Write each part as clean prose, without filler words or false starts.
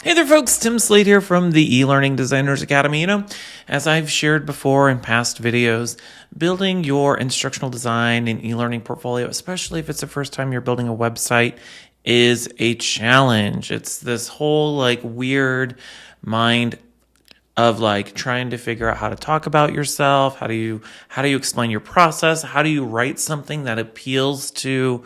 Hey there folks, Tim Slade here from the eLearning Designers Academy. As I've shared before in past videos, building your instructional design and e-learning portfolio, especially if it's the first time you're building a website, is a challenge. It's this whole weird mind of trying to figure out how to talk about yourself, how do you explain your process, how do you write something that appeals to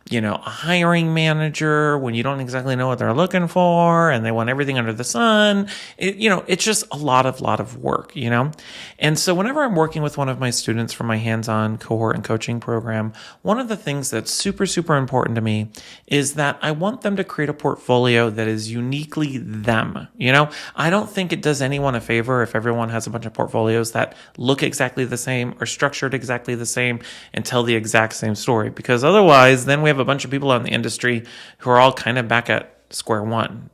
a hiring manager when you don't exactly know what they're looking for and they want everything under the sun. It's just a lot of work, And so whenever I'm working with one of my students from my hands-on cohort and coaching program, one of the things that's super, super important to me is that I want them to create a portfolio that is uniquely them. I don't think it does anyone a favor if everyone has a bunch of portfolios that look exactly the same or structured exactly the same and tell the exact same story, because otherwise then we have a bunch of people out in the industry who are all kind of back at square one,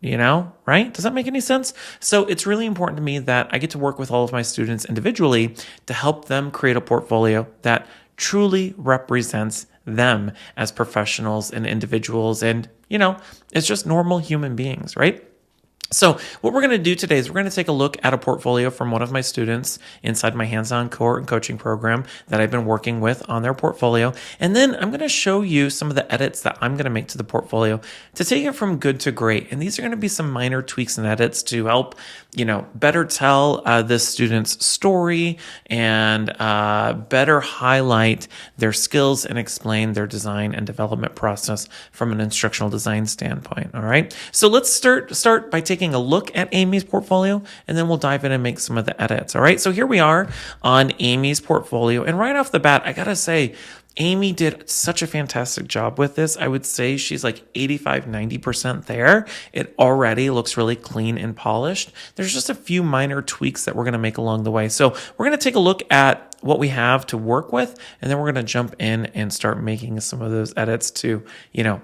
right? Does that make any sense? So it's really important to me that I get to work with all of my students individually to help them create a portfolio that truly represents them as professionals and individuals and, it's just normal human beings, right? So what we're going to do today is we're going to take a look at a portfolio from one of my students inside my hands-on cohort and coaching program that I've been working with on their portfolio. And then I'm going to show you some of the edits that I'm going to make to the portfolio to take it from good to great. And these are going to be some minor tweaks and edits to help, better tell this student's story and better highlight their skills and explain their design and development process from an instructional design standpoint. All right. So let's start by taking a look at Amy's portfolio, and then we'll dive in and make some of the edits. All right. So here we are on Amy's portfolio. And right off the bat, I got to say, Amy did such a fantastic job with this. I would say she's 85, 90% there. It already looks really clean and polished. There's just a few minor tweaks that we're going to make along the way. So we're going to take a look at what we have to work with, and then we're going to jump in and start making some of those edits to,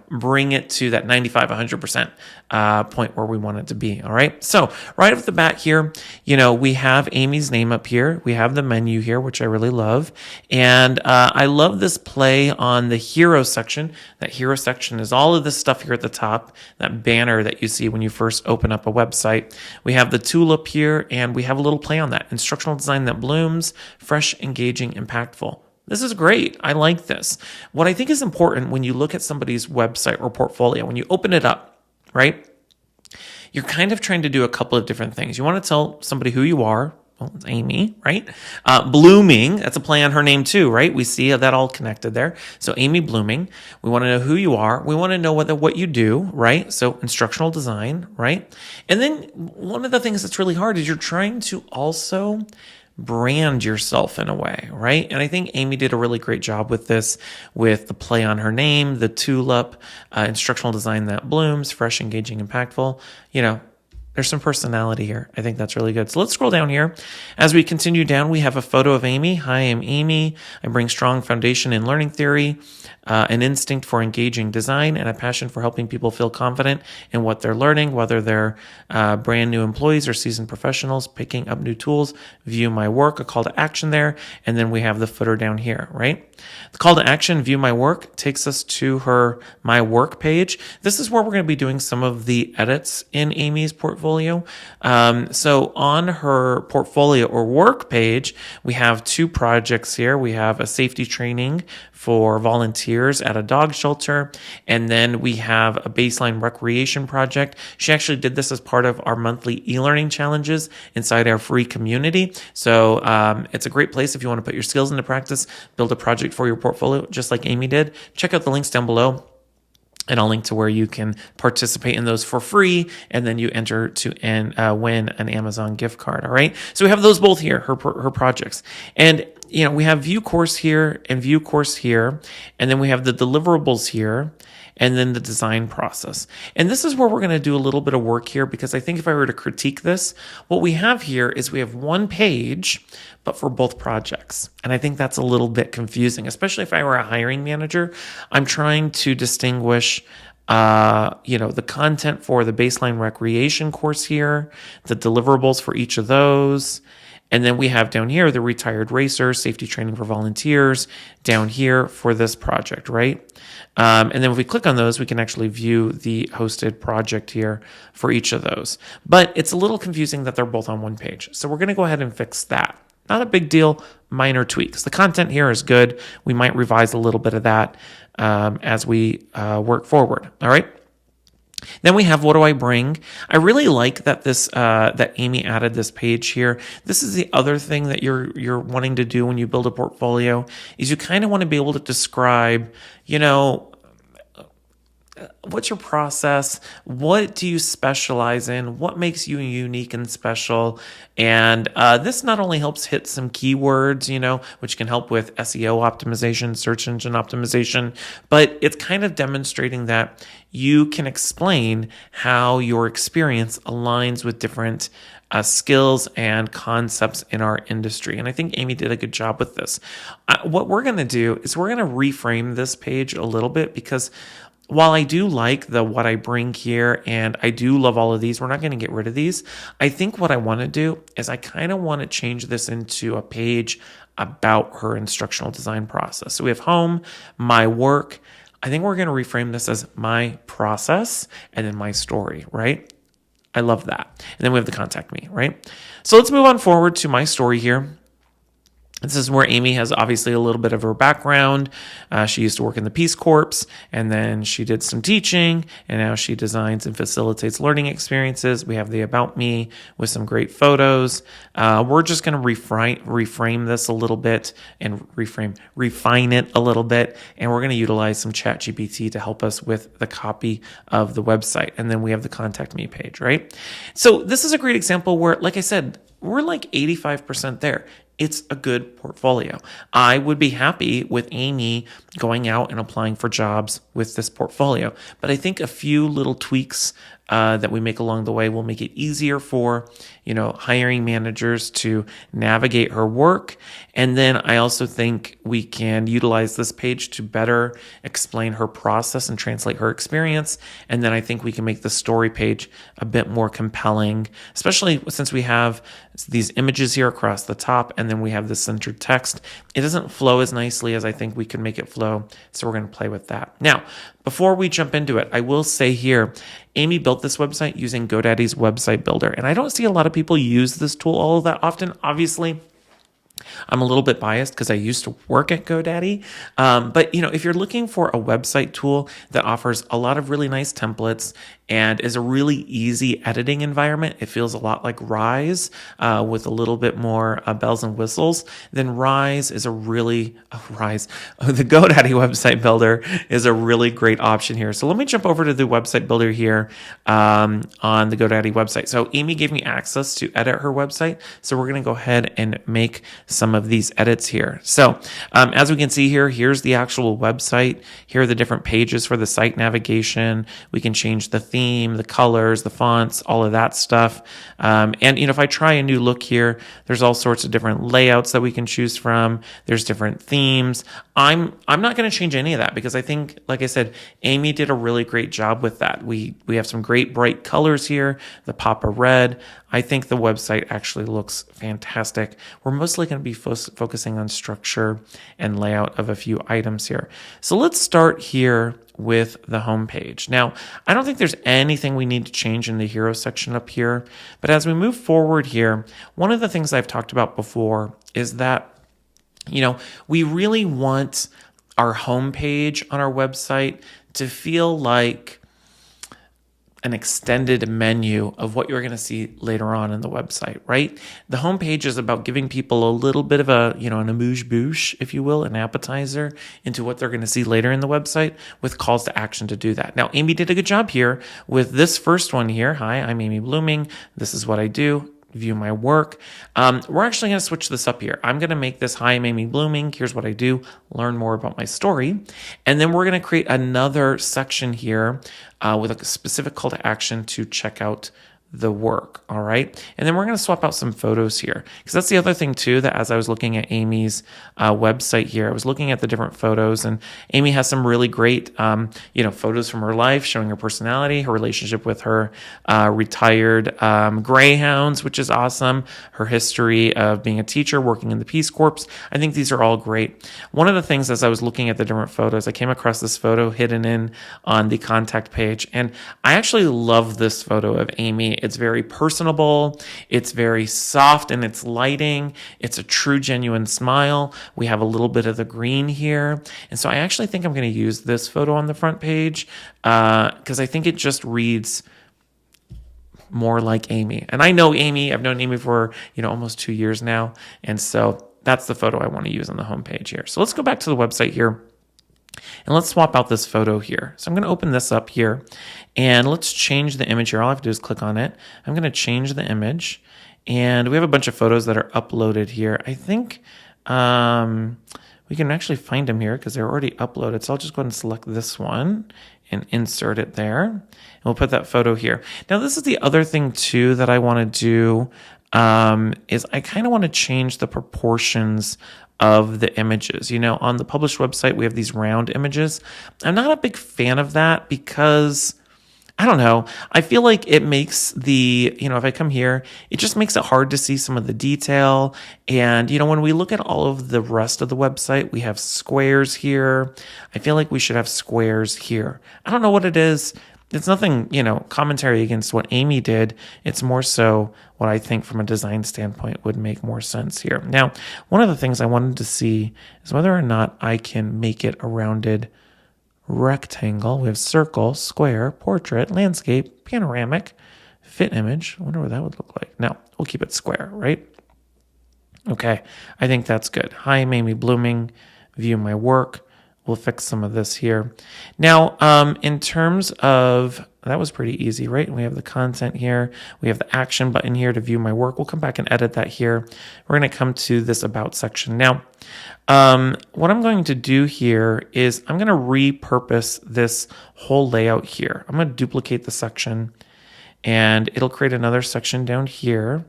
bring it to that 95, 100% point where we want it to be. All right. So right off the bat here, we have Amy's name up here. We have the menu here, which I really love. And I love this play on the hero section. That hero section is all of this stuff here at the top, that banner that you see when you first open up a website. We have the tulip here, and we have a little play on that. Instructional design that blooms, fresh, engaging, impactful. This is great. I like this. What I think is important when you look at somebody's website or portfolio, when you open it up, right? You're kind of trying to do a couple of different things. You want to tell somebody who you are. Well, it's Amy, right? Blooming, that's a play on her name too, right? We see that all connected there. So Amy Blooming, we want to know who you are. We want to know what you do, right? So instructional design, right? And then one of the things that's really hard is you're trying to also brand yourself in a way, right? And I think Amy did a really great job with this, with the play on her name, the tulip, instructional design that blooms, fresh, engaging, impactful. There's some personality here. I think that's really good. So let's scroll down here. As we continue down, we have a photo of Amy. Hi, I'm Amy. I bring strong foundation in learning theory, an instinct for engaging design, and a passion for helping people feel confident in what they're learning, whether they're brand new employees or seasoned professionals, picking up new tools. View my work, a call to action there. And then we have the footer down here, right? The call to action, view my work, takes us to her My Work page. This is where we're going to be doing some of the edits in Amy's portfolio. So on her portfolio or work page, we have two projects here. We have a safety training for volunteers at a dog shelter, and then we have a baseline recreation project. She actually did this as part of our monthly e-learning challenges inside our free community. So it's a great place if you want to put your skills into practice, build a project for your portfolio, just like Amy did. Check out the links down below, and I'll link to where you can participate in those for free, and then you enter to win an Amazon gift card. All right. So we have those both here, her projects. And, we have view course here and view course here, and then we have the deliverables here, and then the design process. And this is where we're going to do a little bit of work here, because I think if I were to critique this, what we have here is we have one page, but for both projects. And I think that's a little bit confusing, especially if I were a hiring manager. I'm trying to distinguish the content for the baseline recreation course here, the deliverables for each of those, And then we have down here the retired racer, safety training for volunteers, down here for this project, right? And then if we click on those, we can actually view the hosted project here for each of those. But it's a little confusing that they're both on one page. So we're going to go ahead and fix that. Not a big deal, minor tweaks. The content here is good. We might revise a little bit of that as we work forward. All right. Then we have, what do I bring? I really like that that Amy added this page here. This is the other thing that you're wanting to do when you build a portfolio, is you kind of want to be able to describe, what's your process? What do you specialize in? What makes you unique and special? And this not only helps hit some keywords, which can help with SEO optimization, search engine optimization, but it's kind of demonstrating that you can explain how your experience aligns with different skills and concepts in our industry. And I think Amy did a good job with this. What we're going to do is we're going to reframe this page a little bit, because while I do like what I bring here, and I do love all of these, we're not going to get rid of these. I think what I want to do is I kind of want to change this into a page about her instructional design process. So we have home, my work. I think we're going to reframe this as my process and then my story, right? I love that. And then we have the contact me, right? So let's move on forward to my story here. This is where Amy has obviously a little bit of her background. She used to work in the Peace Corps, and then she did some teaching, and now she designs and facilitates learning experiences. We have the About Me with some great photos. We're just going to reframe this a little bit and refine it a little bit, and we're going to utilize some ChatGPT to help us with the copy of the website. And then we have the Contact Me page, right? So this is a great example where, like I said, we're like 85% there. It's a good portfolio. I would be happy with Amy going out and applying for jobs with this portfolio. But I think a few little tweaks that we make along the way will make it easier for, hiring managers to navigate her work. And then I also think we can utilize this page to better explain her process and translate her experience. And then I think we can make the story page a bit more compelling, especially since we have these images here across the top, and then we have the centered text. It doesn't flow as nicely as I think we can make it flow. So we're going to play with that. Now, before we jump into it, I will say here, Amy built this website using GoDaddy's website builder. And I don't see a lot of people use this tool all that often. Obviously, I'm a little bit biased because I used to work at GoDaddy. But if you're looking for a website tool that offers a lot of really nice templates and is a really easy editing environment, it feels a lot like Rise with a little bit more bells and whistles, then Rise is the GoDaddy website builder is a really great option here. So let me jump over to the website builder here on the GoDaddy website. So Amy gave me access to edit her website. So we're going to go ahead and make some of these edits here. So as we can see here, here's the actual website. Here are the different pages for the site navigation. We can change the theme, the colors, the fonts, all of that stuff. And if I try a new look here, there's all sorts of different layouts that we can choose from. There's different themes. I'm not going to change any of that because I think, like I said, Amy did a really great job with that. We have some great bright colors here, the pop of red. I think the website actually looks fantastic. We're mostly going to be focusing on structure and layout of a few items here. So let's start here with the home page. Now, I don't think there's anything we need to change in the hero section up here, but as we move forward here, one of the things I've talked about before is that, we really want our home page on our website to feel like an extended menu of what you're going to see later on in the website, right? The homepage is about giving people a little bit of an amuse-bouche, if you will, an appetizer into what they're going to see later in the website with calls to action to do that. Now, Amy did a good job here with this first one here. Hi, I'm Amy Blooming. This is what I do. View my work. We're actually going to switch this up here. I'm going to make this, hi, I'm Amy Blooming. Here's what I do. Learn more about my story. And then we're going to create another section here with a specific call to action to check out the work. All right. And then we're going to swap out some photos here, because that's the other thing too, that as I was looking at Amy's website here, I was looking at the different photos, and Amy has some really great, photos from her life showing her personality, her relationship with her retired greyhounds, which is awesome. Her history of being a teacher, working in the Peace Corps. I think these are all great. One of the things, as I was looking at the different photos, I came across this photo hidden in on the contact page, and I actually love this photo of Amy. It's very personable. It's very soft in its lighting. It's a true, genuine smile. We have a little bit of the green here. And so I actually think I'm going to use this photo on the front page because I think it just reads more like Amy. And I know Amy. I've known Amy for, almost 2 years now. And so that's the photo I want to use on the homepage here. So let's go back to the website here. And let's swap out this photo here. So I'm going to open this up here, and let's change the image here. All I have to do is click on it. I'm going to change the image, and we have a bunch of photos that are uploaded here. I think we can actually find them here because they're already uploaded. So I'll just go ahead and select this one and insert it there. And we'll put that photo here. Now, this is the other thing too that I want to do is I kind of want to change the proportions of the images. On the published website, we have these round images. I'm not a big fan of that because, I don't know, I feel like it makes if I come here, it just makes it hard to see some of the detail. And, when we look at all of the rest of the website, we have squares here. I feel like we should have squares here. I don't know what it is. It's nothing, commentary against what Amy did. It's more so what I think from a design standpoint would make more sense here. Now, one of the things I wanted to see is whether or not I can make it a rounded rectangle. We have circle, square, portrait, landscape, panoramic, fit image. I wonder what that would look like. No, we'll keep it square, right? Okay, I think that's good. Hi, I'm Amy Blooming. View my work. We'll fix some of this here. Now, in terms of, that was pretty easy, right? We have the content here. We have the action button here to view my work. We'll come back and edit that here. We're going to come to this about section. Now, what I'm going to do here is I'm going to repurpose this whole layout here. I'm going to duplicate the section, and it'll create another section down here.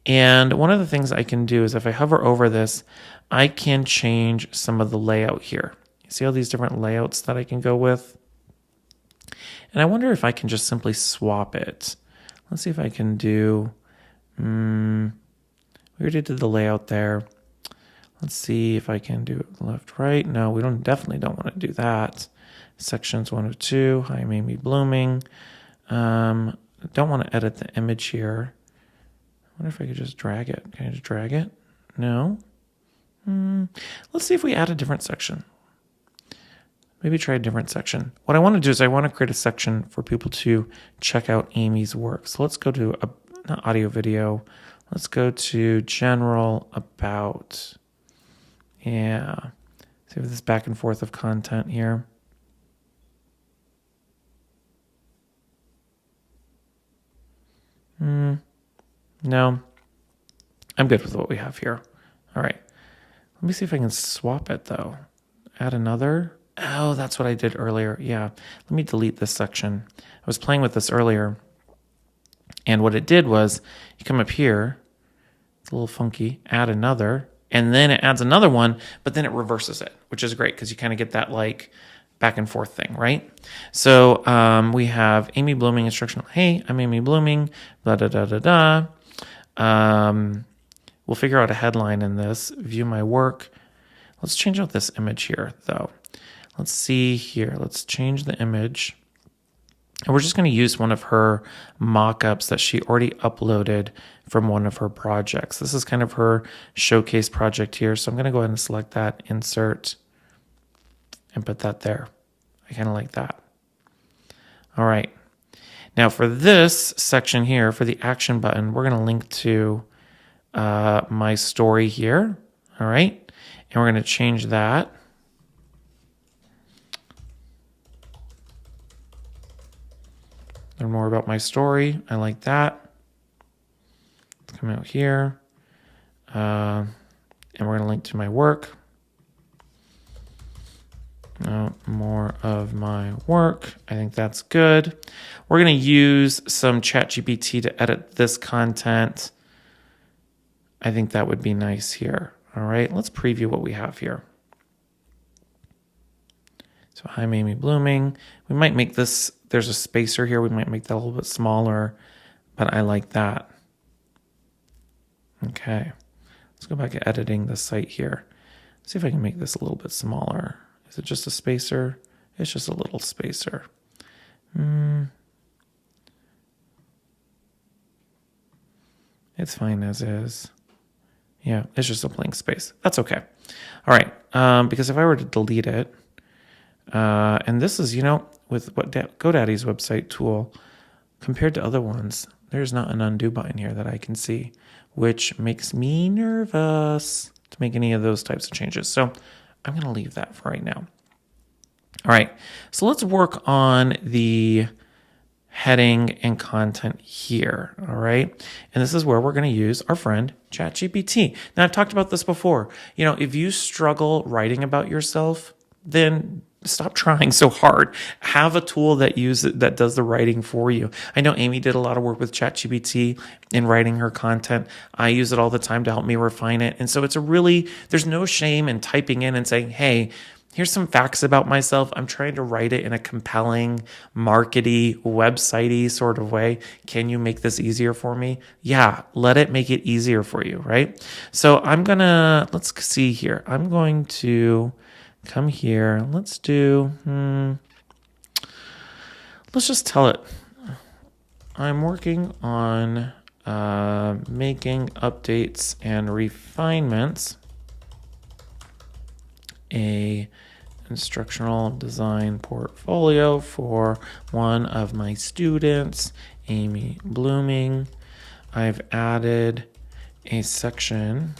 And one of the things I can do is if I hover over this, I can change some of the layout here. You see all these different layouts that I can go with? And I wonder if I can just simply swap it. Let's see if I can do, we already did the layout there. Let's see if I can do it left, right. No, we definitely don't want to do that. Sections 1 of 2, hi, I'm Amy Blooming. I don't want to edit the image here. I wonder if I could just drag it. Can I just drag it? No. Let's see if we add a different section. Maybe try a different section. What I want to do is I want to create a section for people to check out Amy's work. So let's go to not audio video. Let's go to general about. Yeah. See if this back and forth of content here. No. I'm good with what we have here. All right. Let me see if I can swap it though. Add another. Oh, that's what I did earlier. Yeah. Let me delete this section. I was playing with this earlier. And what it did was you come up here. It's a little funky. Add another. And then it adds another one, but then it reverses it, which is great because you kind of get that like back and forth thing, right? So we have Amy Blooming Instructional. Hey, I'm Amy Blooming. Blah, da, da, da, da. We'll figure out a headline in this. View my work. Let's change out this image here, though. Let's see here. Let's change the image. And we're just going to use one of her mock-ups that she already uploaded from one of her projects. This is kind of her showcase project here. So I'm going to go ahead and select that, insert, and put that there. I kind of like that. All right. Now for this section here, for the action button, we're going to link to my story here. All right. And we're going to change that. Learn more about my story. I like that. Let's come out here. And we're going to link to my work. More of my work. I think that's good. We're going to use some ChatGPT to edit this content. I think that would be nice here. All right, let's preview what we have here. So I'm Amy Blooming. We might make this, there's a spacer here. We might make that a little bit smaller, but I like that. Okay, let's go back to editing the site here. See if I can make this a little bit smaller. Is it just a spacer? It's just a little spacer. It's fine as is. Yeah, it's just a blank space. That's okay. All right, because if I were to delete it, and this is, with what GoDaddy's website tool, compared to other ones, there's not an undo button here that I can see, which makes me nervous to make any of those types of changes. So I'm going to leave that for right now. All right, so let's work on the heading and content here, all right? And this is where we're going to use our friend ChatGPT. Now, I've talked about this before. If you struggle writing about yourself, then stop trying so hard. Have a tool that does the writing for you. I know Amy did a lot of work with ChatGPT in writing her content. I use it all the time to help me refine it. And so there's no shame in typing in and saying, hey, here's some facts about myself. I'm trying to write it in a compelling, markety, website-y sort of way. Can you make this easier for me? Yeah, let it make it easier for you, right? So let's see here. I'm going to come here. Let's just tell it. I'm working on making updates and refinements a instructional design portfolio for one of my students, Amy Blooming. I've added a section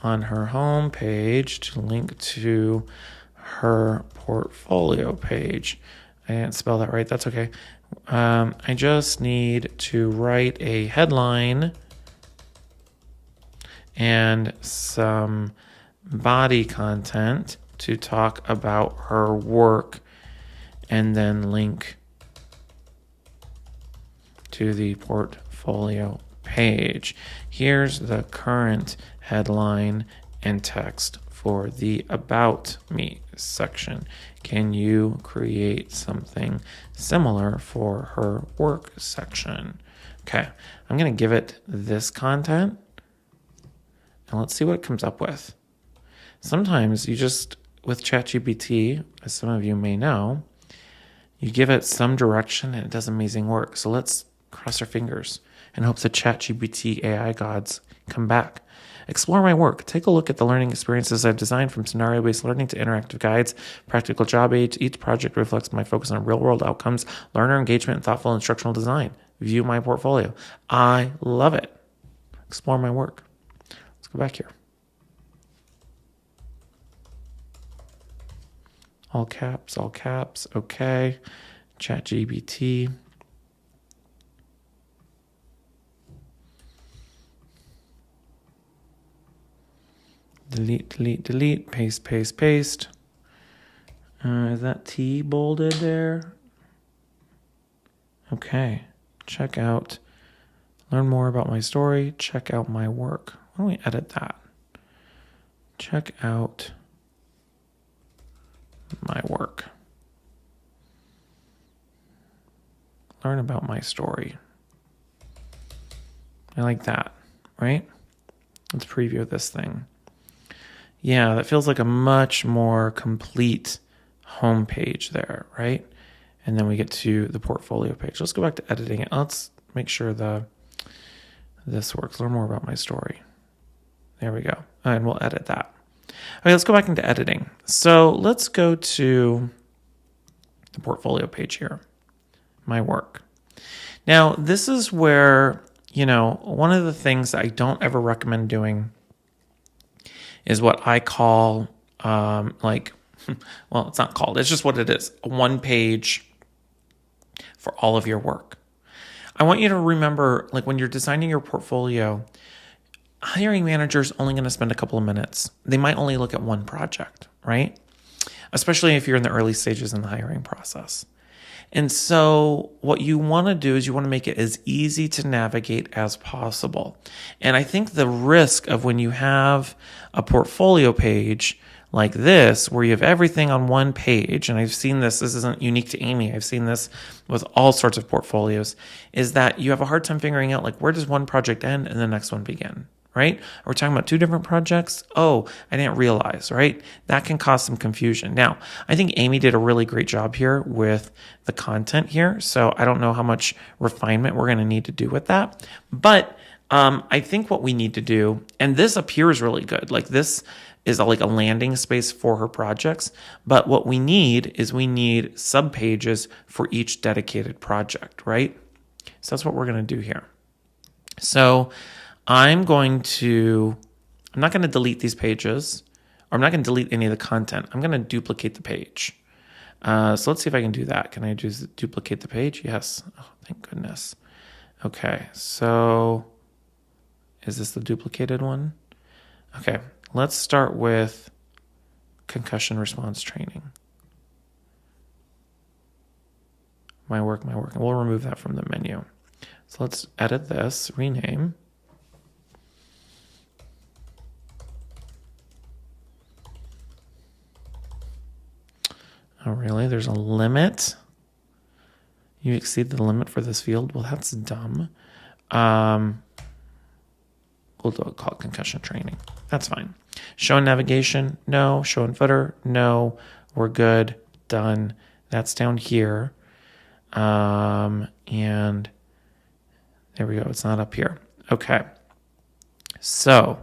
on her home page to link to her portfolio page. I didn't spell that right. That's okay. I just need to write a headline and some body content to talk about her work and then link to the portfolio page. Here's the current headline and text for the About Me section. Can you create something similar for her work section? Okay, I'm going to give it this content and let's see what it comes up with. Sometimes with ChatGPT, as some of you may know, you give it some direction and it does amazing work. So let's cross our fingers and hope the ChatGPT AI gods come back. Explore my work. Take a look at the learning experiences I've designed, from scenario-based learning to interactive guides, practical job aids. Each project reflects my focus on real-world outcomes, learner engagement, and thoughtful instructional design. View my portfolio. I love it. Explore my work. Let's go back here. All caps, okay. ChatGPT. Delete, paste. Is that T bolded there? Okay, check out, learn more about my story, check out my work. Why don't we edit that? Check out my work. Learn about my story. I like that, right? Let's preview this thing. Yeah, that feels like a much more complete homepage there, right? And then we get to the portfolio page. Let's go back to editing it. Let's make sure this works. Learn more about my story. There we go. And we'll edit that. Okay, let's go back into editing. So let's go to the portfolio page here, my work. Now, this is where, one of the things that I don't ever recommend doing is what I call, it's not called, it's just what it is, a one page for all of your work. I want you to remember, when you're designing your portfolio, hiring managers only going to spend a couple of minutes. They might only look at one project, right? especially if you're in the early stages in the hiring process. And so what you want to do is you want to make it as easy to navigate as possible. And I think the risk of when you have a portfolio page like this, where you have everything on one page, and I've seen this isn't unique to Amy, I've seen this with all sorts of portfolios, is that you have a hard time figuring out, like, where does one project end and the next one begin? Right? We're talking about two different projects. Oh, I didn't realize, right? That can cause some confusion. Now, I think Amy did a really great job here with the content here. So I don't know how much refinement we're going to need to do with that. But I think what we need to do, and this appears really good, like this is like a landing space for her projects. But what we need is we need subpages for each dedicated project, right? So that's what we're going to do here. So I'm not going to delete these pages, or I'm not going to delete any of the content. I'm going to duplicate the page. So let's see if I can do that. Can I just duplicate the page? Yes. Oh, thank goodness. Okay. So is this the duplicated one? Okay. Let's start with concussion response training. My work. And we'll remove that from the menu. So let's edit this, rename. Oh, really? There's a limit? You exceed the limit for this field? Well, that's dumb. We'll call it concussion training. That's fine. Show and navigation? No. Show and footer? No. We're good. Done. That's down here. And there we go. It's not up here. Okay. So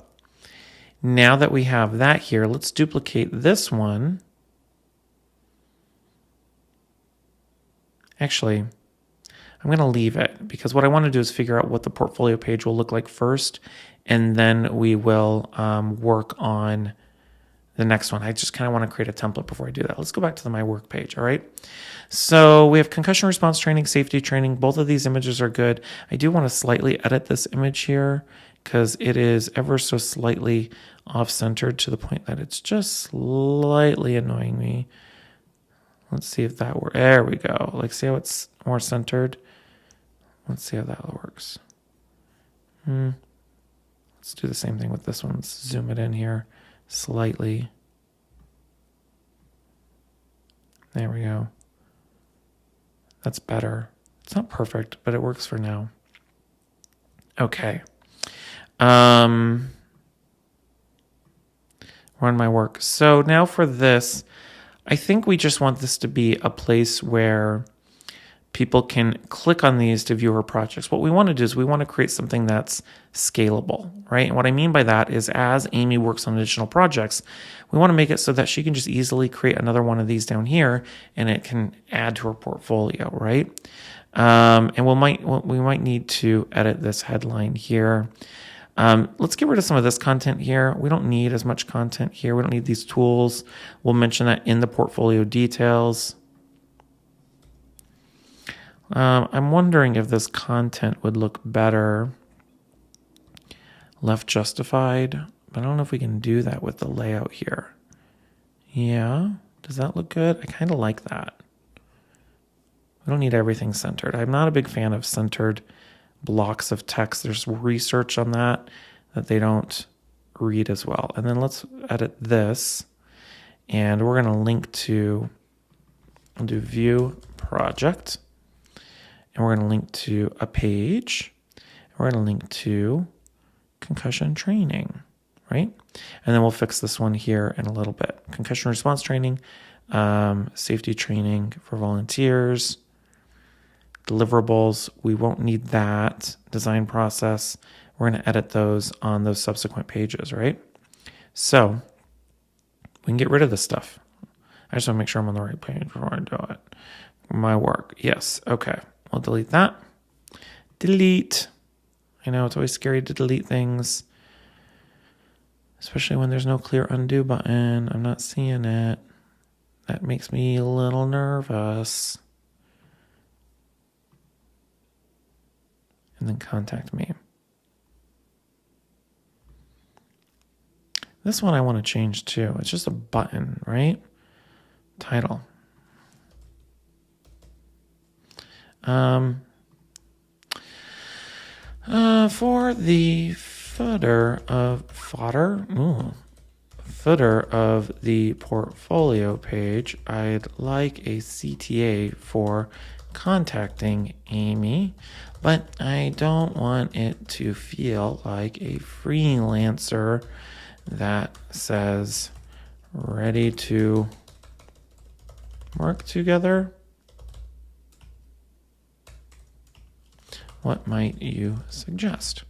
now that we have that here, let's duplicate this one. Actually, I'm going to leave it because what I want to do is figure out what the portfolio page will look like first, and then we will work on the next one. I just kind of want to create a template before I do that. Let's go back to my work page, all right? So we have concussion response training, safety training. Both of these images are good. I do want to slightly edit this image here because it is ever so slightly off-centered to the point that it's just slightly annoying me. Let's see if that works. There we go. Like, see how it's more centered? Let's see how that works. Let's do the same thing with this one. Let's zoom it in here slightly. There we go. That's better. It's not perfect, but it works for now. Okay. Run my work. So now for this, I think we just want this to be a place where people can click on these to view our projects. What we want to do is we want to create something that's scalable, right? And what I mean by that is as Amy works on additional projects, we want to make it so that she can just easily create another one of these down here and it can add to her portfolio, right? And we might need to edit this headline here. Let's get rid of some of this content here. We don't need as much content here. We don't need these tools. We'll mention that in the portfolio details. I'm wondering if this content would look better left justified, but I don't know if we can do that with the layout here. Yeah, does that look good? I kind of like that. We don't need everything centered. I'm not a big fan of centered blocks of text. There's research on that they don't read as well. And then let's edit this, and we're going to link to, we'll do view project, and we're going to link to a page, and we're going to link to concussion training, right? And then we'll fix this one here in a little bit. Concussion response training, safety training for volunteers, deliverables, we won't need that. Design process, we're going to edit those on those subsequent pages, right? So we can get rid of this stuff. I just want to make sure I'm on the right page before I do it. My work, yes, okay. I'll delete that. Delete. I know it's always scary to delete things, especially when there's no clear undo button. I'm not seeing it. That makes me a little nervous. And then contact me. This one I want to change too. It's just a button, right? title. For the footer of the portfolio page, I'd like a CTA for contacting Amy, but I don't want it to feel like a freelancer that says ready to work together. What might you suggest?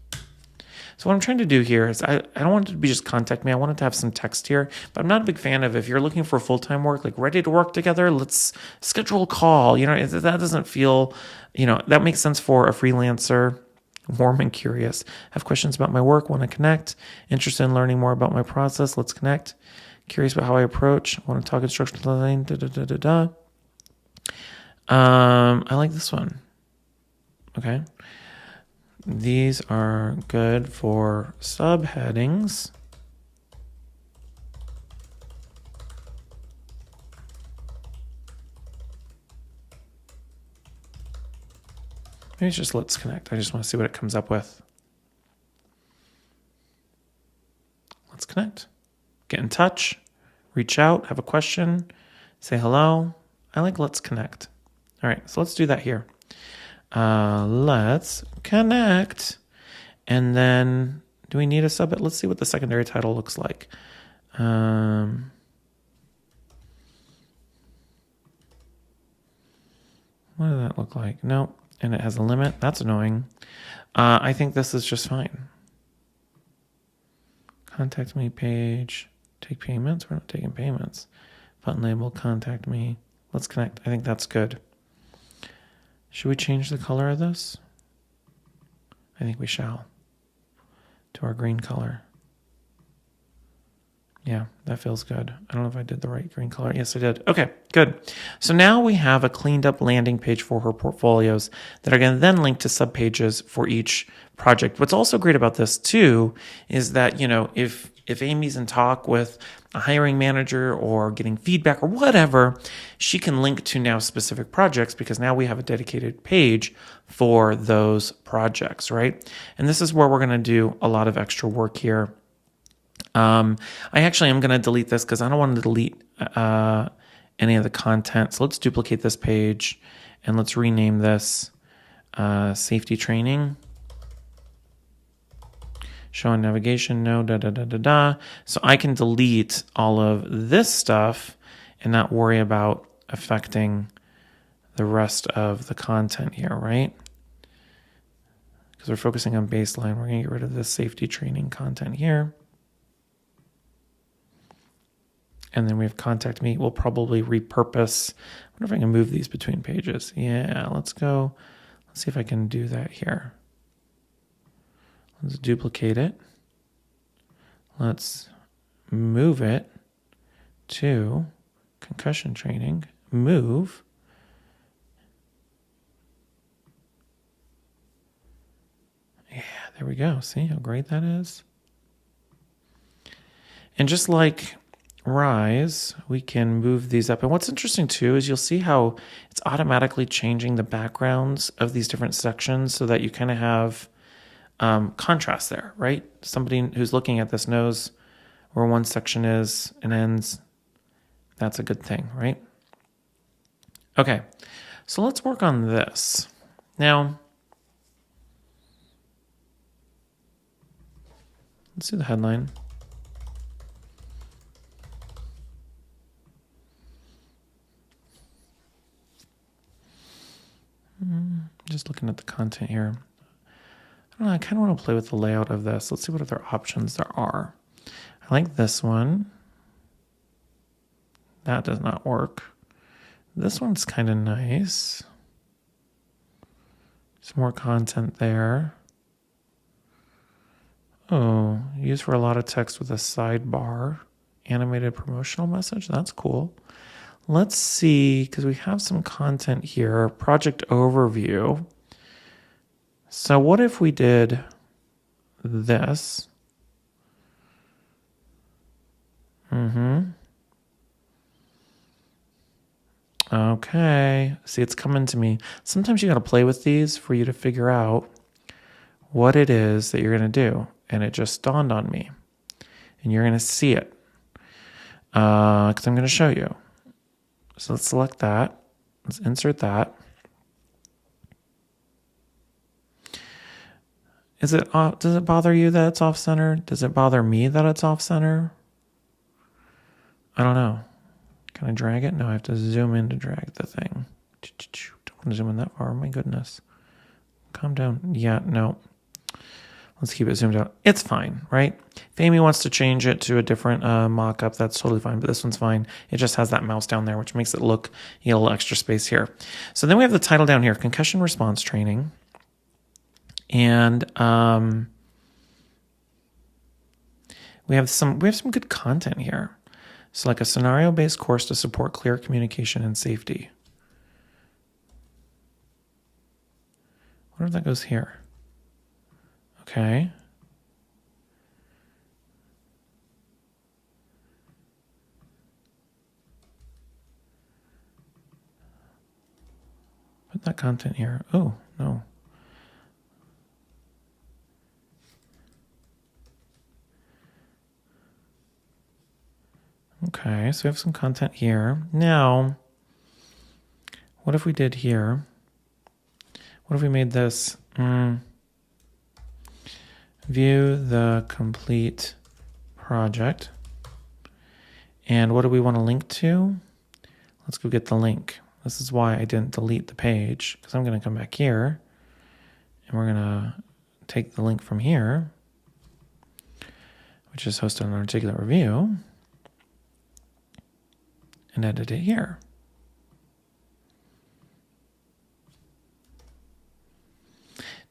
So what I'm trying to do here is I don't want it to be just contact me. I want it to have some text here, but I'm not a big fan of if you're looking for full-time work, like ready to work together, let's schedule a call. That doesn't feel, that makes sense for a freelancer. Warm and curious. Have questions about my work, want to connect. Interested in learning more about my process, let's connect. Curious about how I approach, want to talk instructional design, I like this one. Okay. These are good for subheadings. Maybe it's just let's connect. I just want to see what it comes up with. Let's connect. Get in touch. Reach out. Have a question. Say hello. I like let's connect. All right, so let's do that here. Let's connect. And then do we need a subhead? Let's see what the secondary title looks like. What does that look like? No, and it has a limit. That's annoying. I think this is just fine. Contact me page. Take payments. We're not taking payments. Button label, contact me. Let's connect. I think that's good. Should we change the color of this? I think we shall. To our green color. Yeah, that feels good. I don't know if I did the right green color. Yes, I did. Okay, good. So now we have a cleaned up landing page for her portfolios that are going to then link to subpages for each project. What's also great about this too is that, if Amy's in talk with a hiring manager or getting feedback or whatever, she can link to now specific projects because now we have a dedicated page for those projects, right? And this is where we're going to do a lot of extra work here. I actually am going to delete this because I don't want to delete any of the content. So let's duplicate this page and let's rename this safety training. Showing navigation, no, So I can delete all of this stuff and not worry about affecting the rest of the content here, right? Because we're focusing on baseline. We're going to get rid of this safety training content here. And then we have contact me. We'll probably repurpose. I wonder if I can move these between pages. Yeah, let's go. Let's see if I can do that here. Let's duplicate it. Let's move it to concussion training. Move. Yeah, there we go. See how great that is? And just like Rise, we can move these up. And what's interesting too is you'll see how it's automatically changing the backgrounds of these different sections so that you kind of have contrast there, right? Somebody who's looking at this knows where one section is and ends. That's a good thing, right? Okay, so let's work on this. Now, let's do the headline. Just looking at the content here. I don't know, I kind of want to play with the layout of this. Let's see what other options there are. I like this one. That does not work. This one's kind of nice. Some more content there. Oh, used for a lot of text with a sidebar. Animated promotional message. That's cool. Let's see, because we have some content here. Project overview. So what if we did this? Okay, see, it's coming to me. Sometimes you got to play with these for you to figure out what it is that you're going to do. And it just dawned on me. And you're going to see it because I'm going to show you. So let's select that. Let's insert that. Does it bother you that it's off-center? Does it bother me that it's off-center? I don't know. Can I drag it? No, I have to zoom in to drag the thing. Don't want to zoom in that far. Oh my goodness. Calm down. Yeah, no. Let's keep it zoomed out. It's fine, right? If Amy wants to change it to a different mock-up, that's totally fine, but this one's fine. It just has that mouse down there, which makes it look, you get a little extra space here. So then we have the title down here, Concussion Response Training. And we have some good content here. So like a scenario-based course to support clear communication and safety. I wonder if that goes here. Okay. Put that content here. Oh, no. Okay, so we have some content here. Now, what if we did here? What if we made this view the complete project? And what do we want to link to? Let's go get the link. This is why I didn't delete the page, because I'm going to come back here and we're going to take the link from here, which is hosted on an articulate review, and edit it here.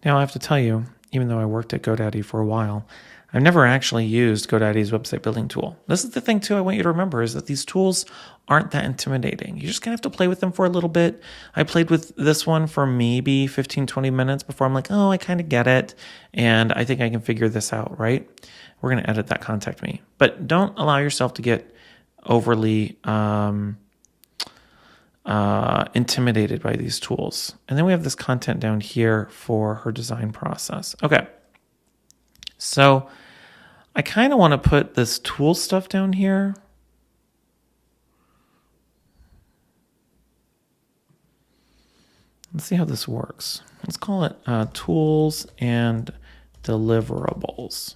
Now I have to tell you, even though I worked at GoDaddy for a while, I've never actually used GoDaddy's website building tool. This is the thing too I want you to remember, is that these tools aren't that intimidating. You're just gonna have to play with them for a little bit. I played with this one for maybe 15, 20 minutes before I'm like, oh, I kind of get it. And I think I can figure this out, right? We're gonna edit that contact me. But don't allow yourself to get overly intimidated by these tools. And then we have this content down here for her design process. Okay. So I kind of want to put this tool stuff down here. Let's see how this works. Let's call it tools and deliverables.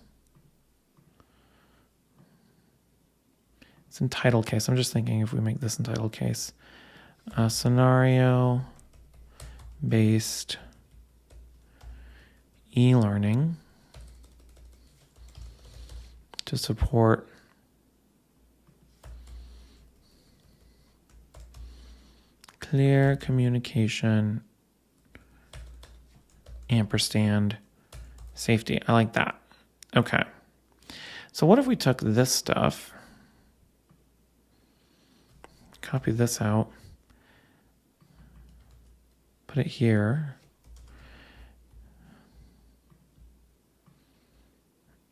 It's in title case. I'm just thinking if we make this in title case. Scenario-based e-learning to support clear communication, ampersand, safety. I like that. Okay. So what if we took this stuff, copy this out, put it here,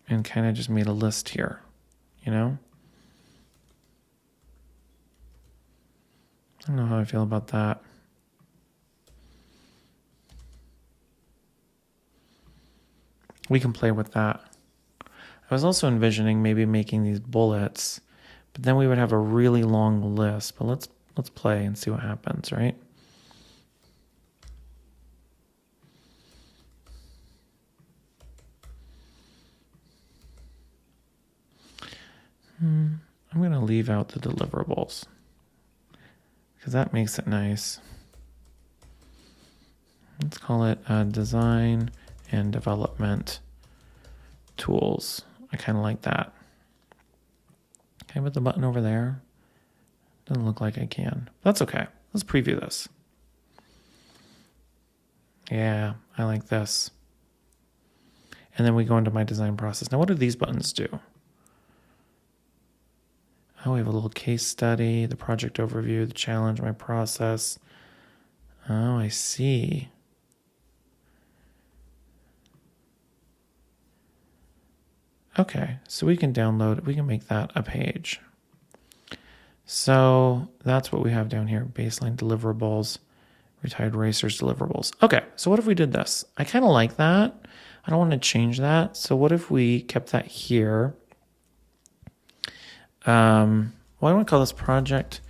and kind of just made a list here, you know? I don't know how I feel about that. We can play with that. I was also envisioning maybe making these bullets, but then we would have a really long list. But let's play and see what happens, right? I'm going to leave out the deliverables because that makes it nice. Let's call it design and development tools. I kind of like that. Can I put the button over there? Doesn't look like I can. That's okay. Let's preview this. Yeah, I like this. And then we go into my design process. Now, what do these buttons do? Oh, we have a little case study, the project overview, the challenge, my process. Oh, I see. Okay, so we can download, we can make that a page. So that's what we have down here. Baseline deliverables, retired racers deliverables. Okay, so what if we did this? I kind of like that. I don't want to change that. So what if we kept that here? Well, I want to call this project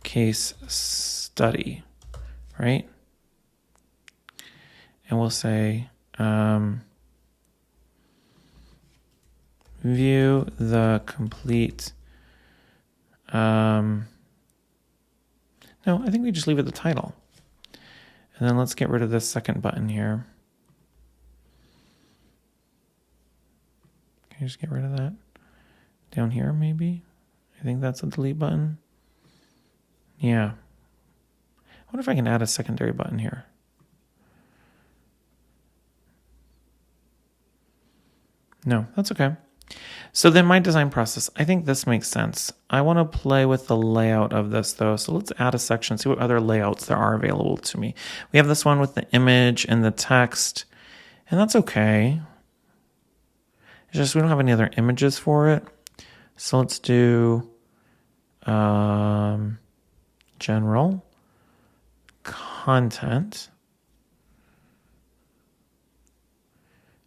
case study, right? And we'll say view the complete. No, I think we just leave it the title. And then let's get rid of this second button here. Can you just get rid of that? Down here, maybe? I think that's a delete button. Yeah. I wonder if I can add a secondary button here. No, that's okay. So then my design process, I think this makes sense. I want to play with the layout of this though. So let's add a section, see what other layouts there are available to me. We have this one with the image and the text, and that's okay. It's just we don't have any other images for it. So let's do general content.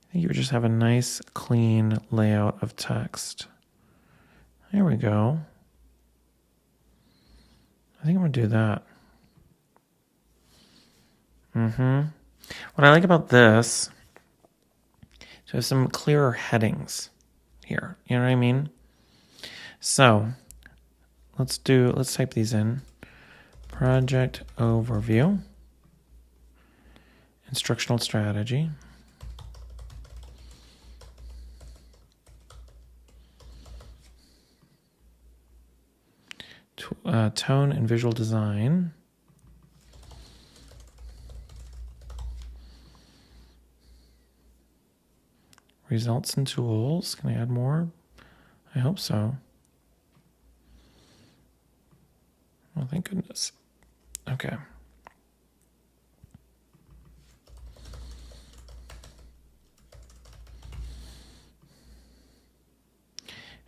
I think you would just have a nice clean layout of text. There we go. I think I'm gonna do that. What I like about this is we have some clearer headings here. You know what I mean? So let's type these in. Project overview, instructional strategy, tone and visual design, results and tools. Can I add more? I hope so. Oh, thank goodness. Okay.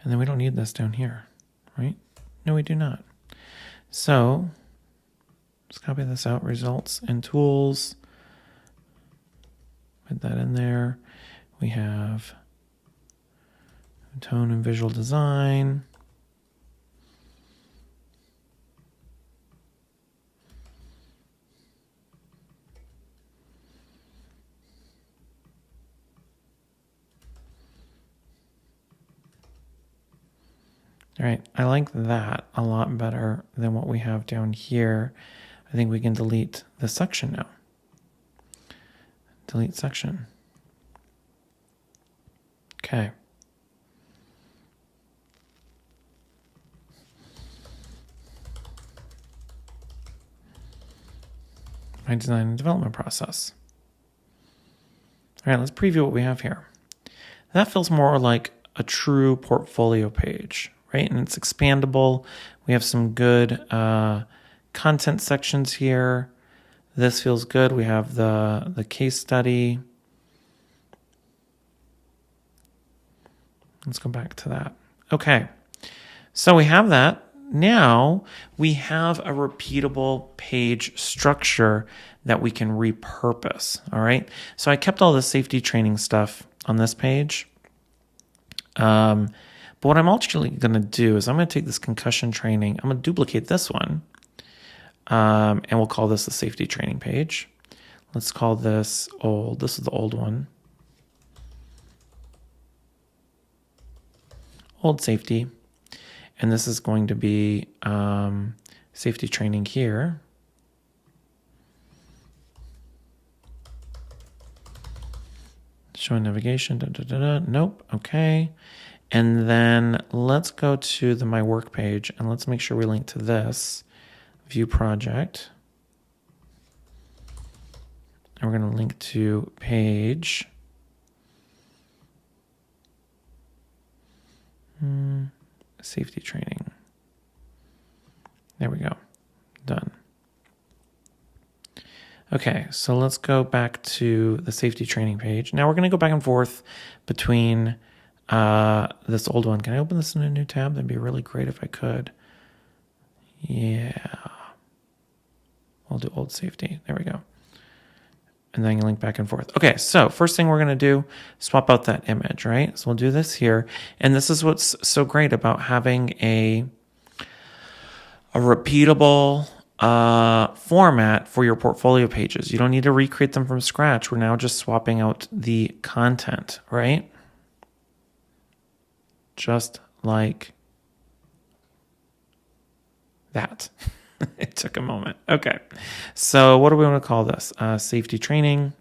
And then we don't need this down here, right? No, we do not. So let's copy this out, results and tools. Put that in there. We have tone and visual design. All right, I like that a lot better than what we have down here. I think we can delete the section now. Delete section. Okay. My design and development process. All right, let's preview what we have here. That feels more like a true portfolio page, right? And it's expandable. We have some good content sections here. This feels good. We have the case study. Let's go back to that. Okay, so we have that. Now we have a repeatable page structure that we can repurpose, all right? So I kept all the safety training stuff on this page. But what I'm actually going to do is I'm going to take this concussion training. I'm going to duplicate this one, and we'll call this the safety training page. Let's call this old. This is the old one. Old safety. And this is going to be safety training here. Showing navigation. Nope. Okay. And then let's go to the My Work page and let's make sure we link to this view project. And we're going to link to page. Safety training. There we go. Done. Okay, so let's go back to the safety training page. Now we're going to go back and forth between this old one. Can I open this in a new tab? That'd be really great if I could. Yeah. We'll do old safety. There we go. And then link back and forth. Okay, so first thing we're going to do, swap out that image, right? So we'll do this here. And this is what's so great about having a repeatable format for your portfolio pages. You don't need to recreate them from scratch. We're now just swapping out the content, right? Just like that. It took a moment. Okay. So what do we want to call this? Safety training.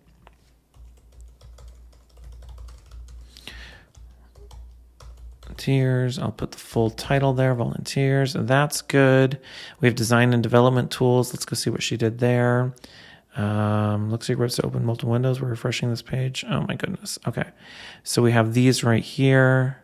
Volunteers. I'll put the full title there. Volunteers. That's good. We have design and development tools. Let's go see what she did there. Looks like we're to open multiple windows. We're refreshing this page. Oh my goodness. Okay. So we have these right here.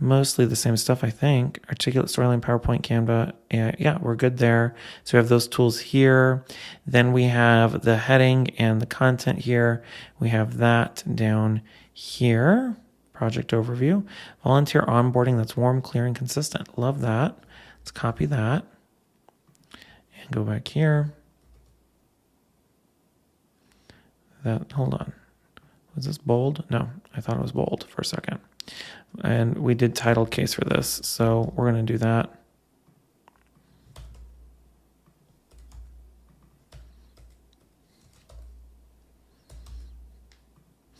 Mostly the same stuff, I think. Articulate, Storyline, PowerPoint, Canva. Yeah, we're good there. So we have those tools here. Then we have the heading and the content here. We have that down here. Project overview. Volunteer onboarding, that's warm, clear, and consistent. Love that. Let's copy that. And go back here. Hold on. Was this bold? No, I thought it was bold for a second. And we did title case for this, so we're going to do that.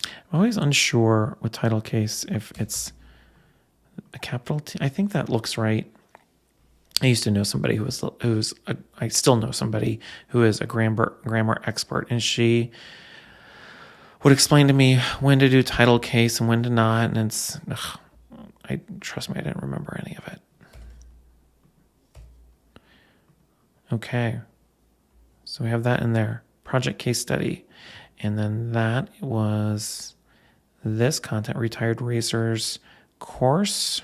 I'm always unsure with title case if it's a capital T. I think that looks right. I used to know somebody I still know somebody who is a grammar expert, and she would explain to me when to do title case and when to not, and trust me, I didn't remember any of it. Okay, so we have that in there. Project case study, and then that was this content, retired racers course.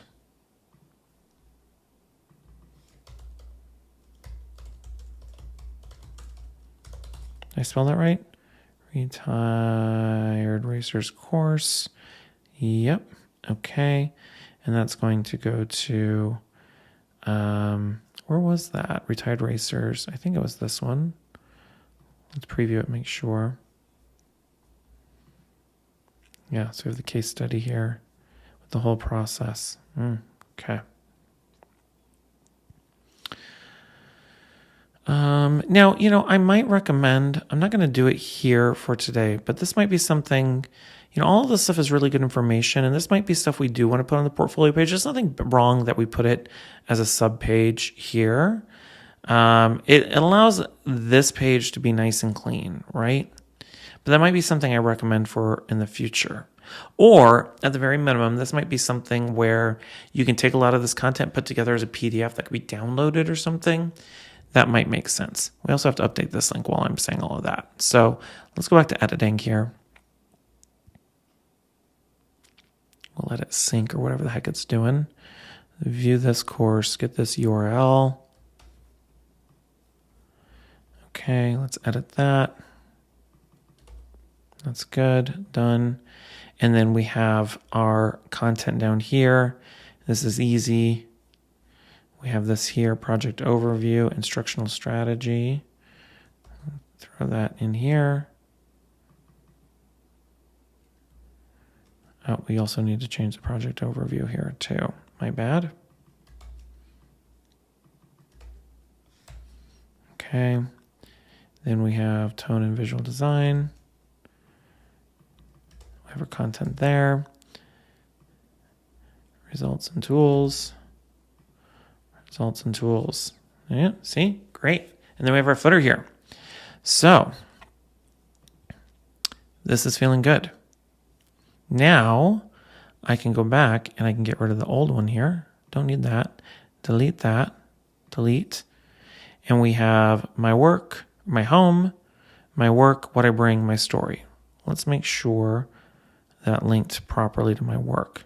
Did I spell that right? Retired racers course. Yep. Okay. And that's going to go to, where was that? Retired racers. I think it was this one. Let's preview it, make sure. Yeah, so we have the case study here with the whole process. Okay. Now, I might recommend, I'm not going to do it here for today, but this might be something, all of this stuff is really good information, and this might be stuff we do want to put on the portfolio page. There's nothing wrong that we put it as a sub page here. It allows this page to be nice and clean, right? But that might be something I recommend for in the future. Or at the very minimum, this might be something where you can take a lot of this content put together as a PDF that could be downloaded or something. That might make sense. We also have to update this link while I'm saying all of that. So let's go back to editing here. We'll let it sync or whatever the heck it's doing. View this course, get this URL. Okay, let's edit that. That's good, done. And then we have our content down here. This is easy. We have this here, project overview, instructional strategy. Throw that in here. Oh, we also need to change the project overview here too. My bad. Okay. Then we have tone and visual design. We have our content there. Results and tools. Results and tools. Yeah, see? Great. And then we have our footer here. So this is feeling good. Now I can go back and I can get rid of the old one here. Don't need that. Delete that. Delete. And we have my work, my home, my work, what I bring, my story. Let's make sure that linked properly to my work.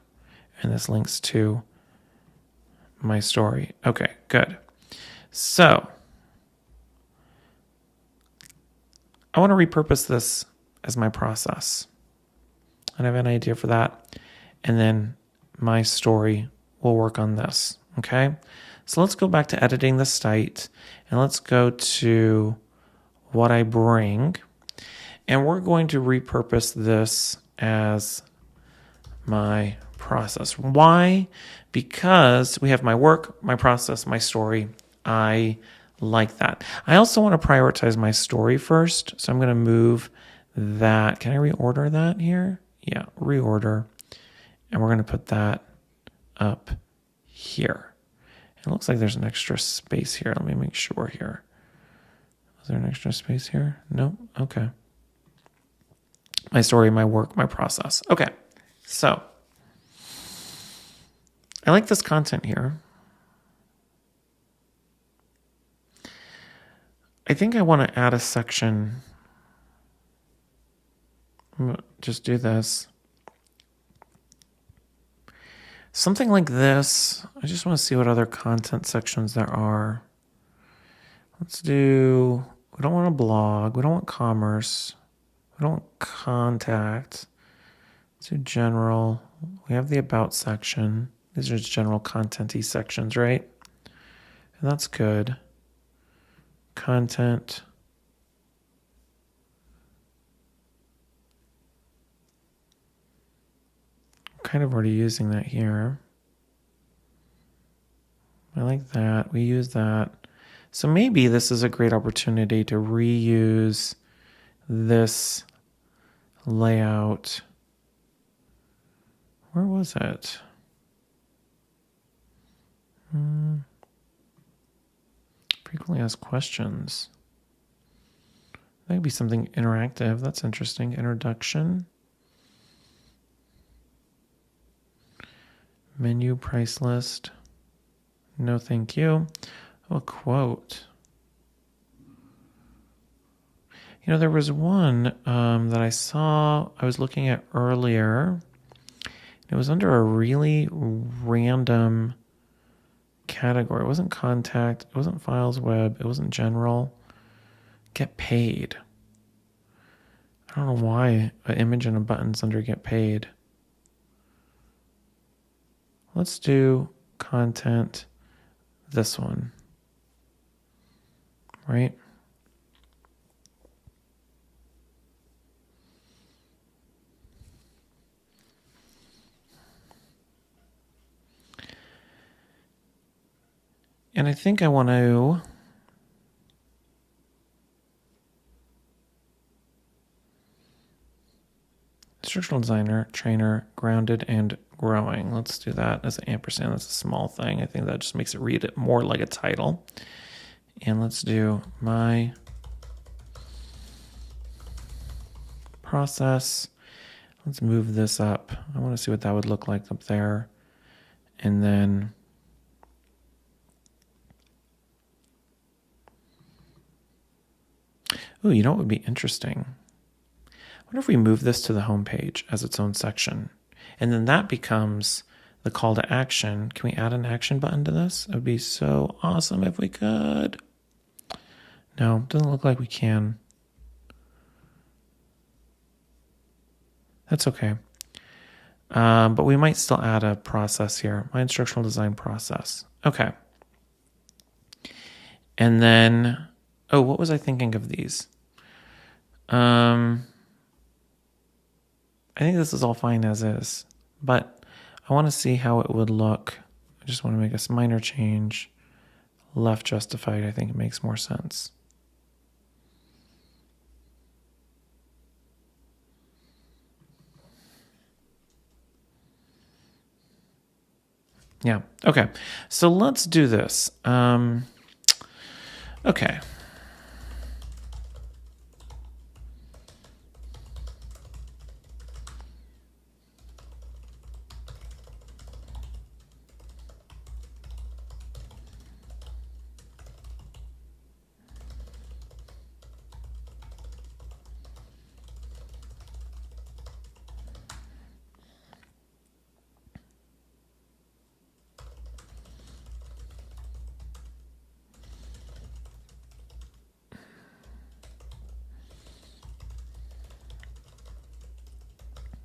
And this links to my story. Okay, good. So I want to repurpose this as my process. And I have an idea for that. And then my story will work on this. Okay. So let's go back to editing the site and let's go to what I bring. And we're going to repurpose this as my process. Why? Because we have my work, my process, my story. I like that. I also want to prioritize my story first. So I'm going to move that. Can I reorder that here? Yeah, reorder. And we're going to put that up here. It looks like there's an extra space here. Let me make sure here. Is there an extra space here? No? Okay. My story, my work, my process. Okay. So I like this content here. I think I want to add a section. I'm going to just do this. Something like this. I just want to see what other content sections there are. Let's do, we don't want a blog. We don't want commerce. We don't want contact. Let's do general. We have the about section. These are just general content-y sections, right? And that's good. Content. I'm kind of already using that here. I like that. We use that. So maybe this is a great opportunity to reuse this layout. Where was it? Frequently asked questions. That could be something interactive. That's interesting. Introduction. Menu price list. No, thank you. Oh, a quote. You know, there was one that I saw, I was looking at earlier. It was under a really random category. It wasn't contact. It wasn't files web. It wasn't general. Get paid. I don't know why an image and a button's under get paid. Let's do content, this one, right? And I think I want to instructional designer, trainer, grounded and growing. Let's do that as an ampersand. That's a small thing. I think that just makes it read it more like a title. And let's do my process. Let's move this up. I want to see what that would look like up there. And then ooh, you know what would be interesting? I wonder if we move this to the home page as its own section. And then that becomes the call to action. Can we add an action button to this? It would be so awesome if we could. No, doesn't look like we can. That's okay. But we might still add a process here. My instructional design process. Okay. And then, oh, what was I thinking of these? I think this is all fine as is, but I want to see how it would look. I just want to make a minor change. Left justified, I think it makes more sense. Yeah, okay. So let's do this. Okay.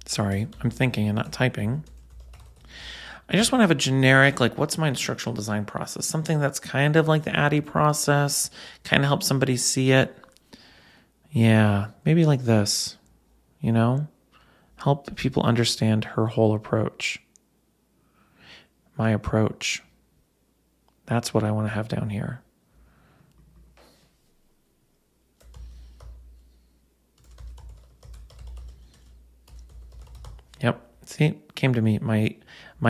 Sorry, I'm thinking and not typing. I just want to have a generic, like, what's my instructional design process? Something that's kind of like the ADDIE process, kind of helps somebody see it. Yeah, maybe like this, you know? Help people understand her whole approach. My approach. That's what I want to have down here. Yep. See, it came to me. My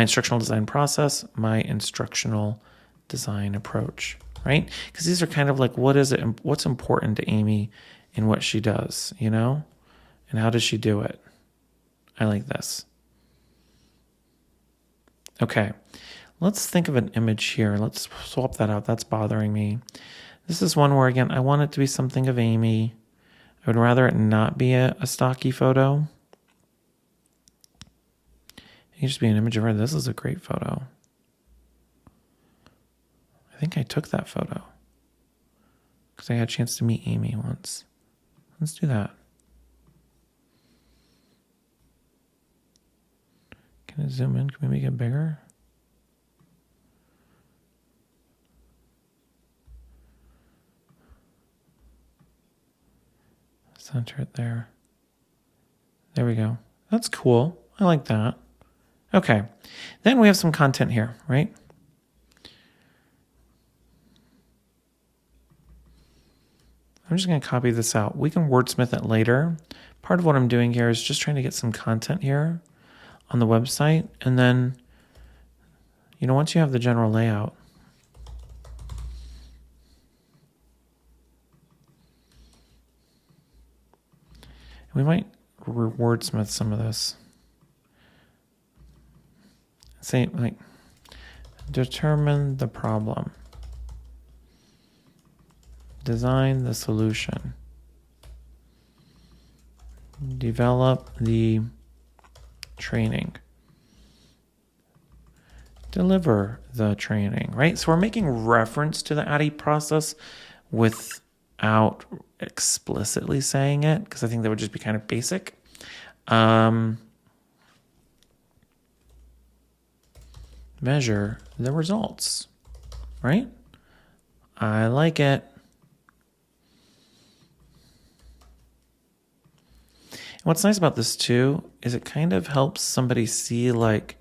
instructional design process, my instructional design approach, right? Because these are kind of like, what's important to Amy in what she does, you know? And how does she do it? I like this. Okay. Let's think of an image here. Let's swap that out. That's bothering me. This is one where, again, I want it to be something of Amy. I would rather it not be a stocky photo. It can just be an image of her. This is a great photo. I think I took that photo because I had a chance to meet Amy once. Let's do that. Can I zoom in? Can we make it bigger? Center it there. There we go. That's cool. I like that. Okay. Then we have some content here, right? I'm just going to copy this out. We can wordsmith it later. Part of what I'm doing here is just trying to get some content here on the website. And then, you know, once you have the general layout, we might wordsmith some of this. Say, like, determine the problem. Design the solution. Develop the training. Deliver the training, right? So we're making reference to the ADDIE process without explicitly saying it, because I think that would just be kind of basic. Measure the results, right? I like it. And what's nice about this too is it kind of helps somebody see, like,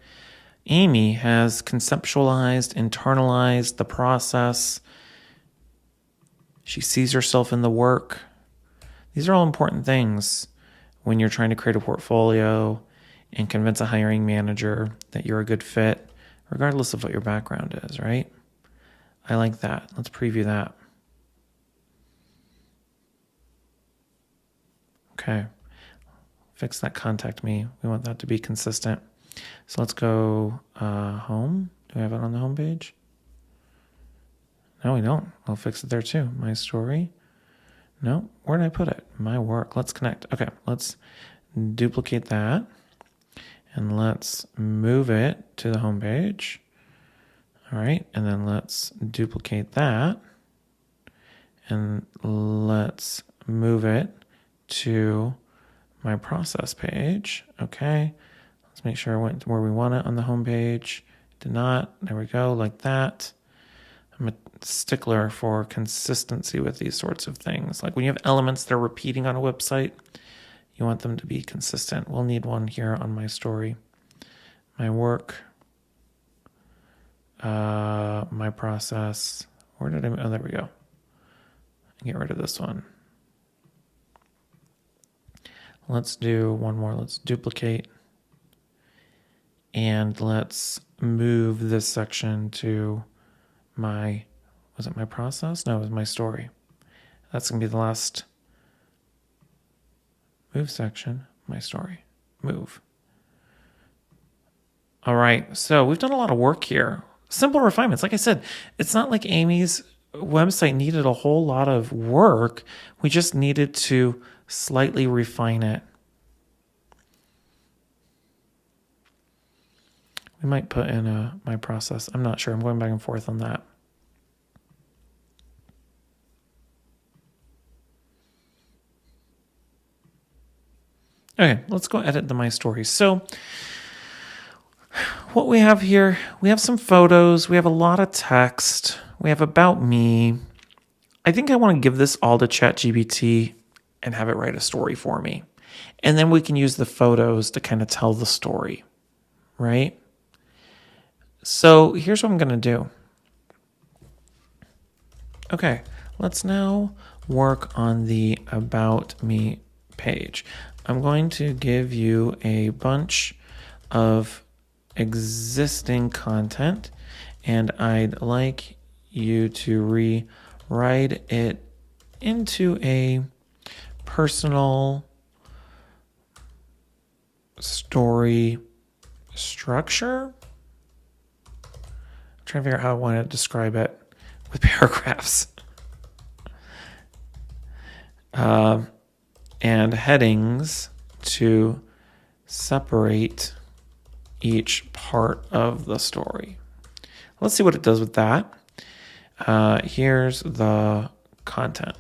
Amy has conceptualized, internalized the process. She sees herself in the work. These are all important things when you're trying to create a portfolio and convince a hiring manager that you're a good fit, regardless of what your background is, right? I like that. Let's preview that. Okay. Fix that contact me. We want that to be consistent. So let's go home. Do we have it on the home page? No, we don't. I'll fix it there too. My story. No, where did I put it? My work. Let's connect. Okay, let's duplicate that. And let's move it to the home page. All right, and then let's duplicate that. And let's move it to my process page. Okay, let's make sure I went to where we want it on the home page. Did not. There we go, like that. I'm a stickler for consistency with these sorts of things. Like when you have elements that are repeating on a website, you want them to be consistent. We'll need one here on my story. My work, my process. Where did I, oh, there we go. Get rid of this one. Let's do one more. Let's duplicate. And let's move this section to my, was it my process? No, it was my story. That's going to be the last move section, my story, move. All right, so we've done a lot of work here. Simple refinements. Like I said, it's not like Amy's website needed a whole lot of work. We just needed to slightly refine it. We might put in my process. I'm not sure. I'm going back and forth on that. Okay, let's go edit the My Stories. So what we have here, we have some photos, we have a lot of text, we have about me. I think I want to give this all to ChatGPT and have it write a story for me. And then we can use the photos to kind of tell the story, right? So here's what I'm going to do. Okay, let's now work on the About Me page. I'm going to give you a bunch of existing content, and I'd like you to rewrite it into a personal story structure. I'm trying to figure out how I want to describe it with paragraphs. And headings to separate each part of the story. Let's see what it does with that. Here's the content.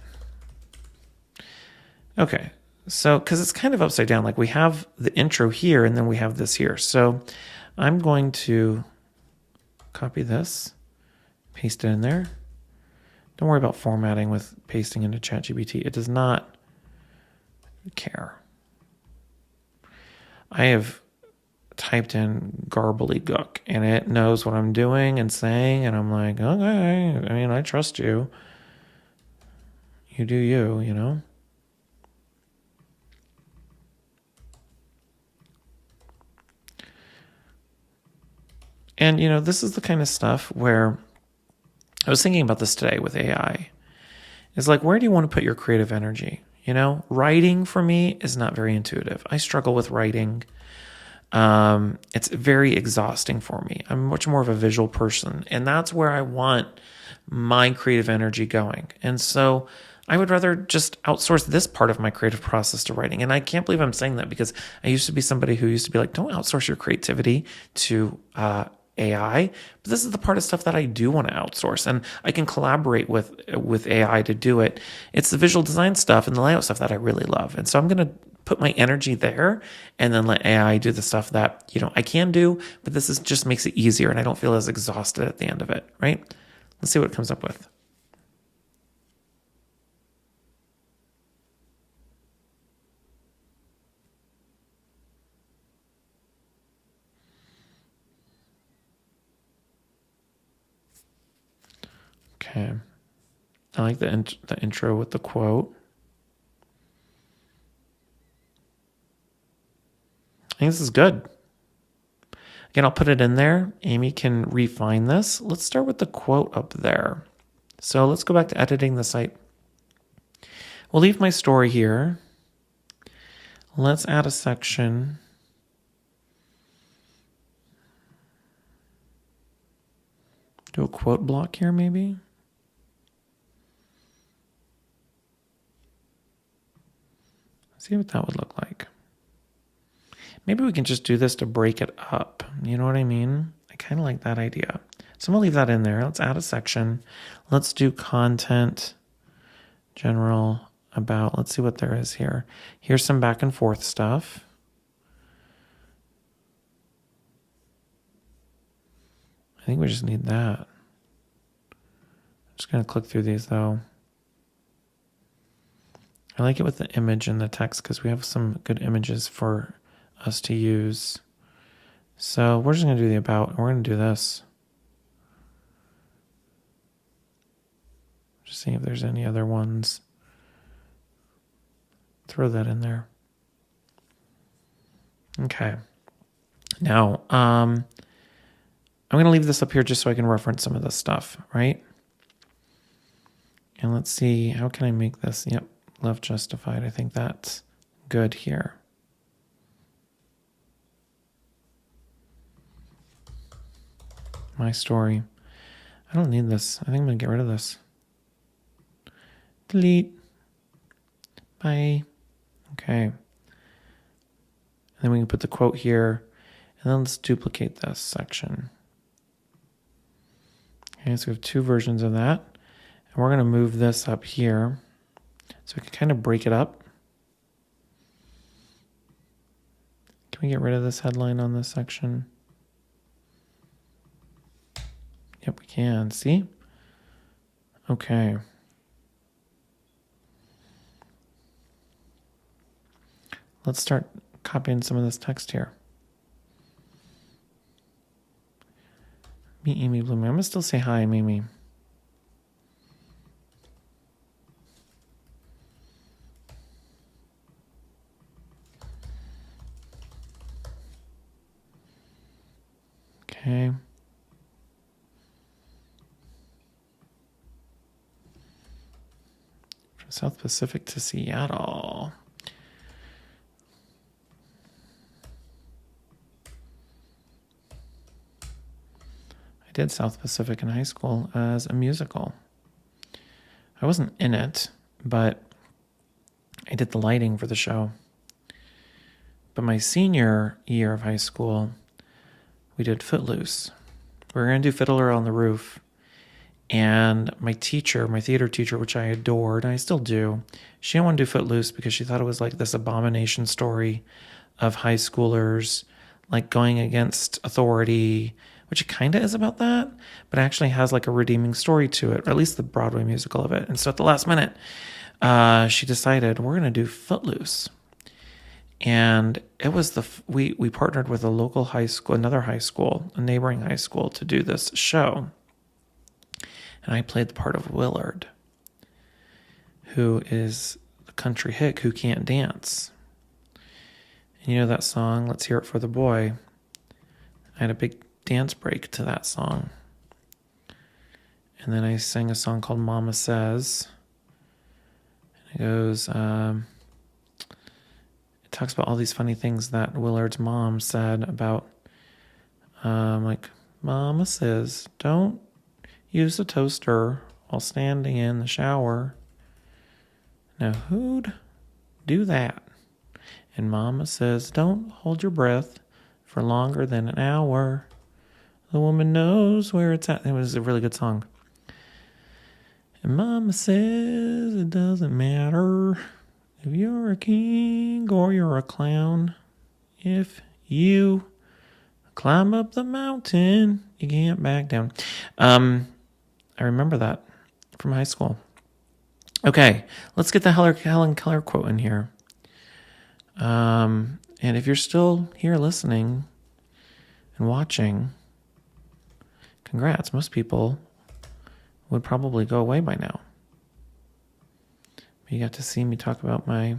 Okay, so because it's kind of upside down, like we have the intro here and then we have this here. So I'm going to copy this, paste it in there. Don't worry about formatting with pasting into ChatGPT. It does not care. I have typed in garbly-gook and it knows what I'm doing and saying, and I'm like, okay, I mean, I trust you. You do you, you know? And, you know, this is the kind of stuff where I was thinking about this today with AI. It's like, where do you want to put your creative energy? You know, writing for me is not very intuitive. I struggle with writing. It's very exhausting for me. I'm much more of a visual person, and that's where I want my creative energy going. And so I would rather just outsource this part of my creative process to writing. And I can't believe I'm saying that because I used to be somebody who used to be like, don't outsource your creativity to AI, but this is the part of stuff that I do want to outsource, and I can collaborate with AI to do it. It's the visual design stuff and the layout stuff that I really love, and so I'm going to put my energy there, and then let AI do the stuff that I can do. But this just makes it easier, and I don't feel as exhausted at the end of it. Right? Let's see what it comes up with. Okay. I like the intro with the quote. I think this is good. Again, I'll put it in there. Amy can refine this. Let's start with the quote up there. So let's go back to editing the site. We'll leave my story here. Let's add a section. Do a quote block here, maybe. See what that would look like. Maybe we can just do this to break it up. You know what I mean? I kind of like that idea. So I'm going to leave that in there. Let's add a section. Let's do content, general, about. Let's see what there is here. Here's some back and forth stuff. I think we just need that. I'm just going to click through these though. I like it with the image and the text because we have some good images for us to use. So we're just going to do the about, and we're going to do this. Just see if there's any other ones. Throw that in there. Okay. Now, I'm going to leave this up here just so I can reference some of this stuff, right? And let's see, how can I make this? Yep, left justified. I think that's good here. My story. I don't need this. I think I'm going to get rid of this. Delete. Bye. Okay. And then we can put the quote here. And then let's duplicate this section. Okay, so we have two versions of that. And we're going to move this up here so we can kind of break it up. Can we get rid of this headline on this section? Yep, we can. See? Okay. Let's start copying some of this text here. Meet Amy Blooming. I'm going to still say hi, Mimi. Okay. From South Pacific to Seattle. I did South Pacific in high school as a musical. I wasn't in it, but I did the lighting for the show. But my senior year of high school, we did Footloose. We were going to do Fiddler on the Roof. And my teacher, my theater teacher, which I adored, and I still do, she didn't want to do Footloose because she thought it was like this abomination story of high schoolers like going against authority, which it kind of is about that, but actually has like a redeeming story to it, or at least the Broadway musical of it. And so at the last minute, she decided we're going to do Footloose. And it was we partnered with a local high school, another high school, a neighboring high school, to do this show. And I played the part of Willard, who is the country hick who can't dance. And you know that song, Let's Hear It for the Boy? I had a big dance break to that song. And then I sang a song called Mama Says. And it goes, it talks about all these funny things that Willard's mom said about, like, Mama says, don't use a toaster while standing in the shower. Now, who'd do that? And Mama says, don't hold your breath for longer than an hour. The woman knows where it's at. It was a really good song. And Mama says it doesn't matter if you're a king or you're a clown. If you climb up the mountain, you can't back down. I remember that from high school. Okay, let's get the Helen Keller quote in here. And if you're still here listening and watching, congrats. Most people would probably go away by now. But you got to see me talk about my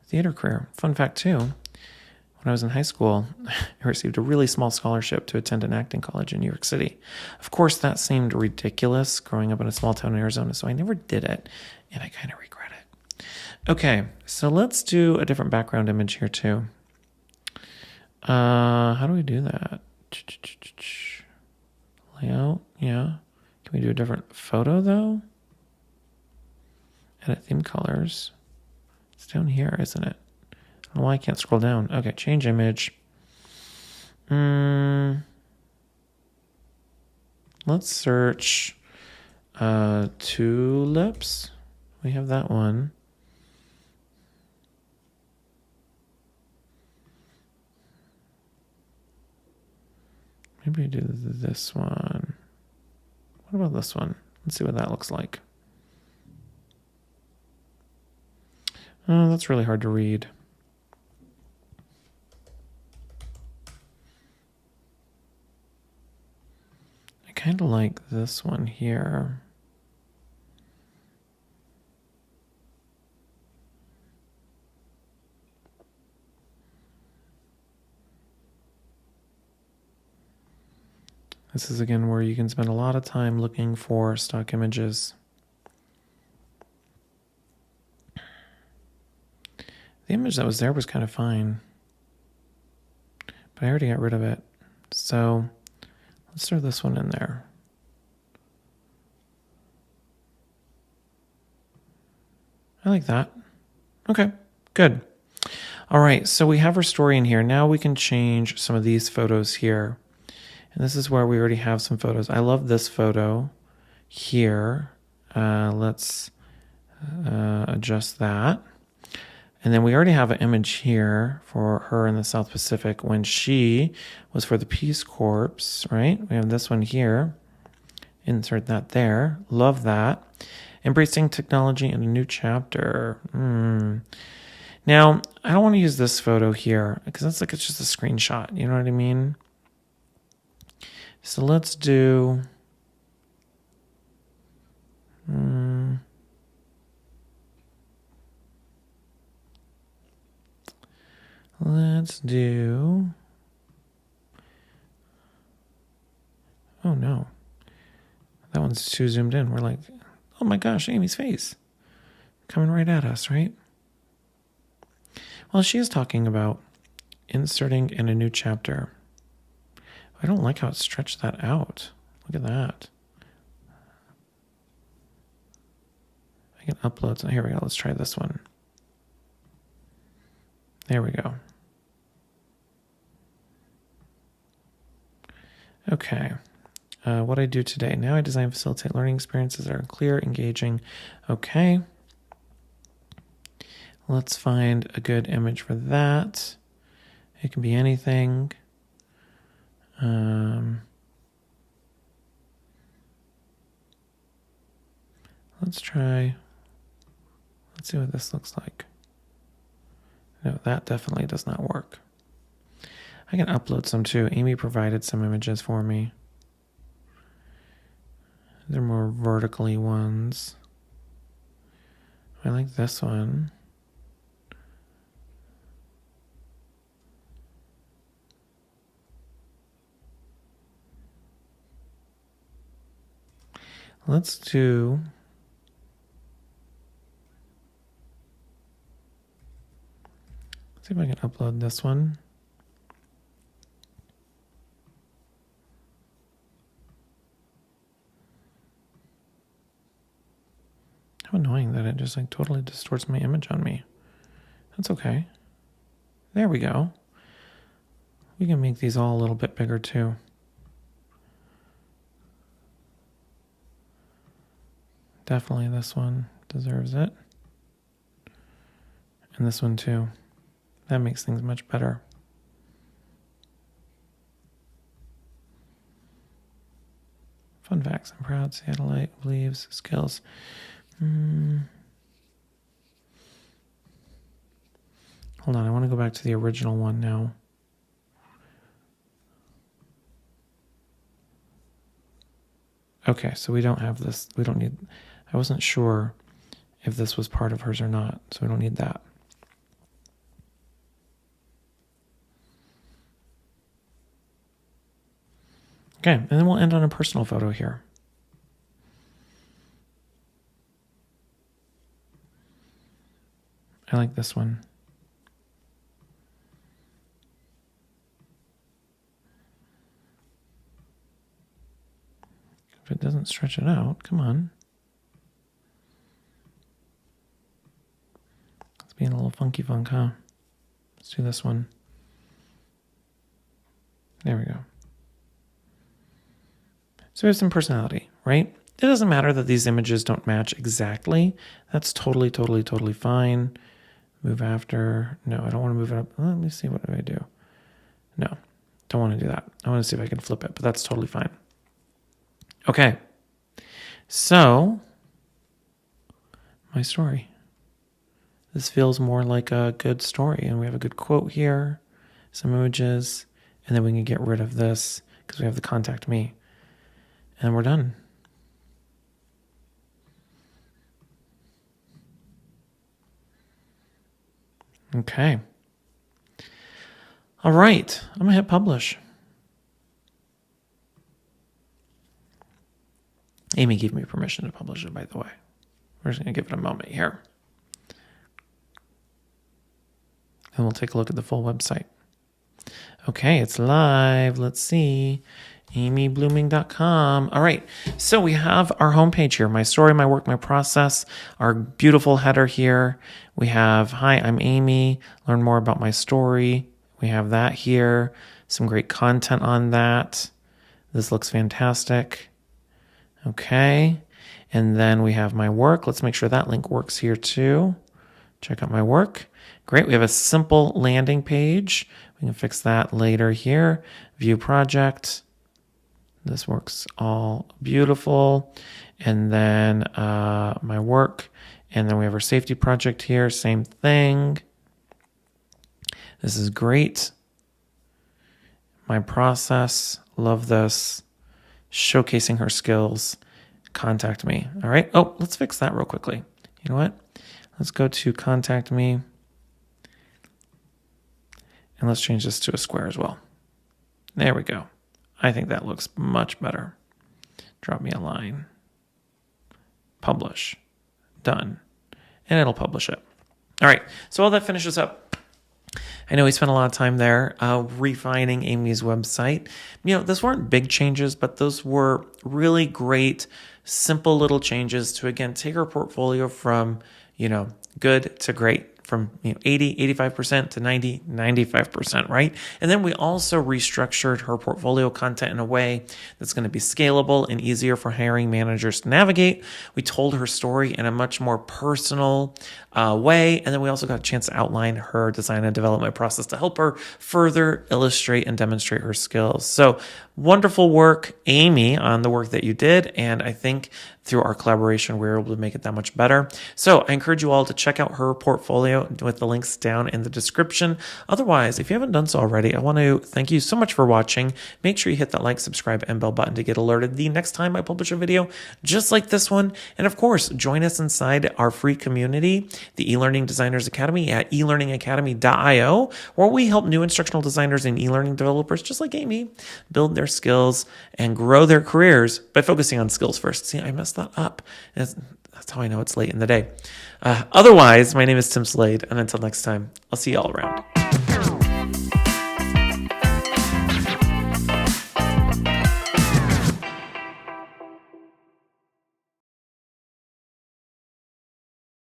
theater career. Fun fact, too. When I was in high school, I received a really small scholarship to attend an acting college in New York City. Of course, that seemed ridiculous growing up in a small town in Arizona, so I never did it, and I kind of regret it. Okay, so let's do a different background image here, too. How do we do that? Layout, yeah. Can we do a different photo, though? Edit theme colors. It's down here, isn't it? I don't know why I can't scroll down. Okay, change image. Let's search tulips. We have that one. Maybe do this one. What about this one? Let's see what that looks like. Oh, that's really hard to read. I kind of like this one here. This is again where you can spend a lot of time looking for stock images. The image that was there was kind of fine, but I already got rid of it. So let's throw this one in there. I like that. Okay, good. All right, so we have our story in here. Now we can change some of these photos here. And this is where we already have some photos. I love this photo here. Let's adjust that. And then we already have an image here for her in the South Pacific when she was for the Peace Corps, right? We have this one here. Insert that there. Love that. Embracing technology in a new chapter. Now, I don't want to use this photo here because that's like it's just a screenshot. You know what I mean? So let's do... let's do... oh no. That one's too zoomed in. We're like, oh my gosh, Amy's face. Coming right at us, right? Well, she is talking about inserting in a new chapter. I don't like how it stretched that out. Look at that. I can upload. So here we go. Let's try this one. There we go. Okay. What I do today. Now I design and facilitate learning experiences that are clear, engaging. Okay. Let's find a good image for that. It can be anything. Let's see what this looks like. No, that definitely does not work. I can upload some too. Amy provided some images for me. They're more vertically ones. I like this one. Let's see if I can upload this one. How annoying that it just like totally distorts my image on me. That's okay. There we go. We can make these all a little bit bigger too. Definitely this one deserves it. And this one too. That makes things much better. Fun facts. I'm proud. Satellite believes skills. Hold on. I want to go back to the original one now. Okay, so we don't have this. We don't need... I wasn't sure if this was part of hers or not, so we don't need that. Okay, and then we'll end on a personal photo here. I like this one. If it doesn't stretch it out, come on. It's being a little funky funk, huh? Let's do this one. There we go. So we have some personality, right? It doesn't matter that these images don't match exactly. That's totally, totally, totally fine. Move after. No, I don't want to move it up. Let me see. What do I do? No, don't want to do that. I want to see if I can flip it, but that's totally fine. Okay. So, my story. This feels more like a good story. And we have a good quote here, some images, and then we can get rid of this because we have the contact me. And we're done. Okay. All right. I'm going to hit publish. Amy gave me permission to publish it, by the way. We're just going to give it a moment here. And we'll take a look at the full website. Okay, it's live. Let's see. amyblooming.com. All right, so we have our homepage here, my story, my work, my process, our beautiful header here. We have, hi, I'm Amy, learn more about my story. We have that here, some great content on that. This looks fantastic. Okay, and then we have my work. Let's make sure that link works here too. Check out my work. Great. We have a simple landing page. We can fix that later here. View project. This works all beautiful. And then my work. And then we have our safety project here. Same thing. This is great. My process. Love this. Showcasing her skills. Contact me. All right. Oh, let's fix that real quickly. You know what? Let's go to contact me. And let's change this to a square as well. There we go. I think that looks much better. Drop me a line. Publish. Done. And it'll publish it. All right. So all that finishes up. I know we spent a lot of time there refining Amy's website. Those weren't big changes, but those were really great, simple little changes to, again, take our portfolio from, good to great, from 80, 85% to 90, 95%, right? And then we also restructured her portfolio content in a way that's going to be scalable and easier for hiring managers to navigate. We told her story in a much more personal way. And then we also got a chance to outline her design and development process to help her further illustrate and demonstrate her skills. So wonderful work, Amy, on the work that you did. And I think through our collaboration, we were able to make it that much better. So I encourage you all to check out her portfolio with the links down in the description. Otherwise, if you haven't done so already, I want to thank you so much for watching. Make sure you hit that like, subscribe, and bell button to get alerted the next time I publish a video just like this one. And of course, join us inside our free community, the eLearning Designers Academy at elearningacademy.io, where we help new instructional designers and eLearning developers just like Amy build their skills and grow their careers by focusing on skills first. See, I messed that up. That's how I know it's late in the day. Otherwise, my name is Tim Slade, and until next time, I'll see you all around.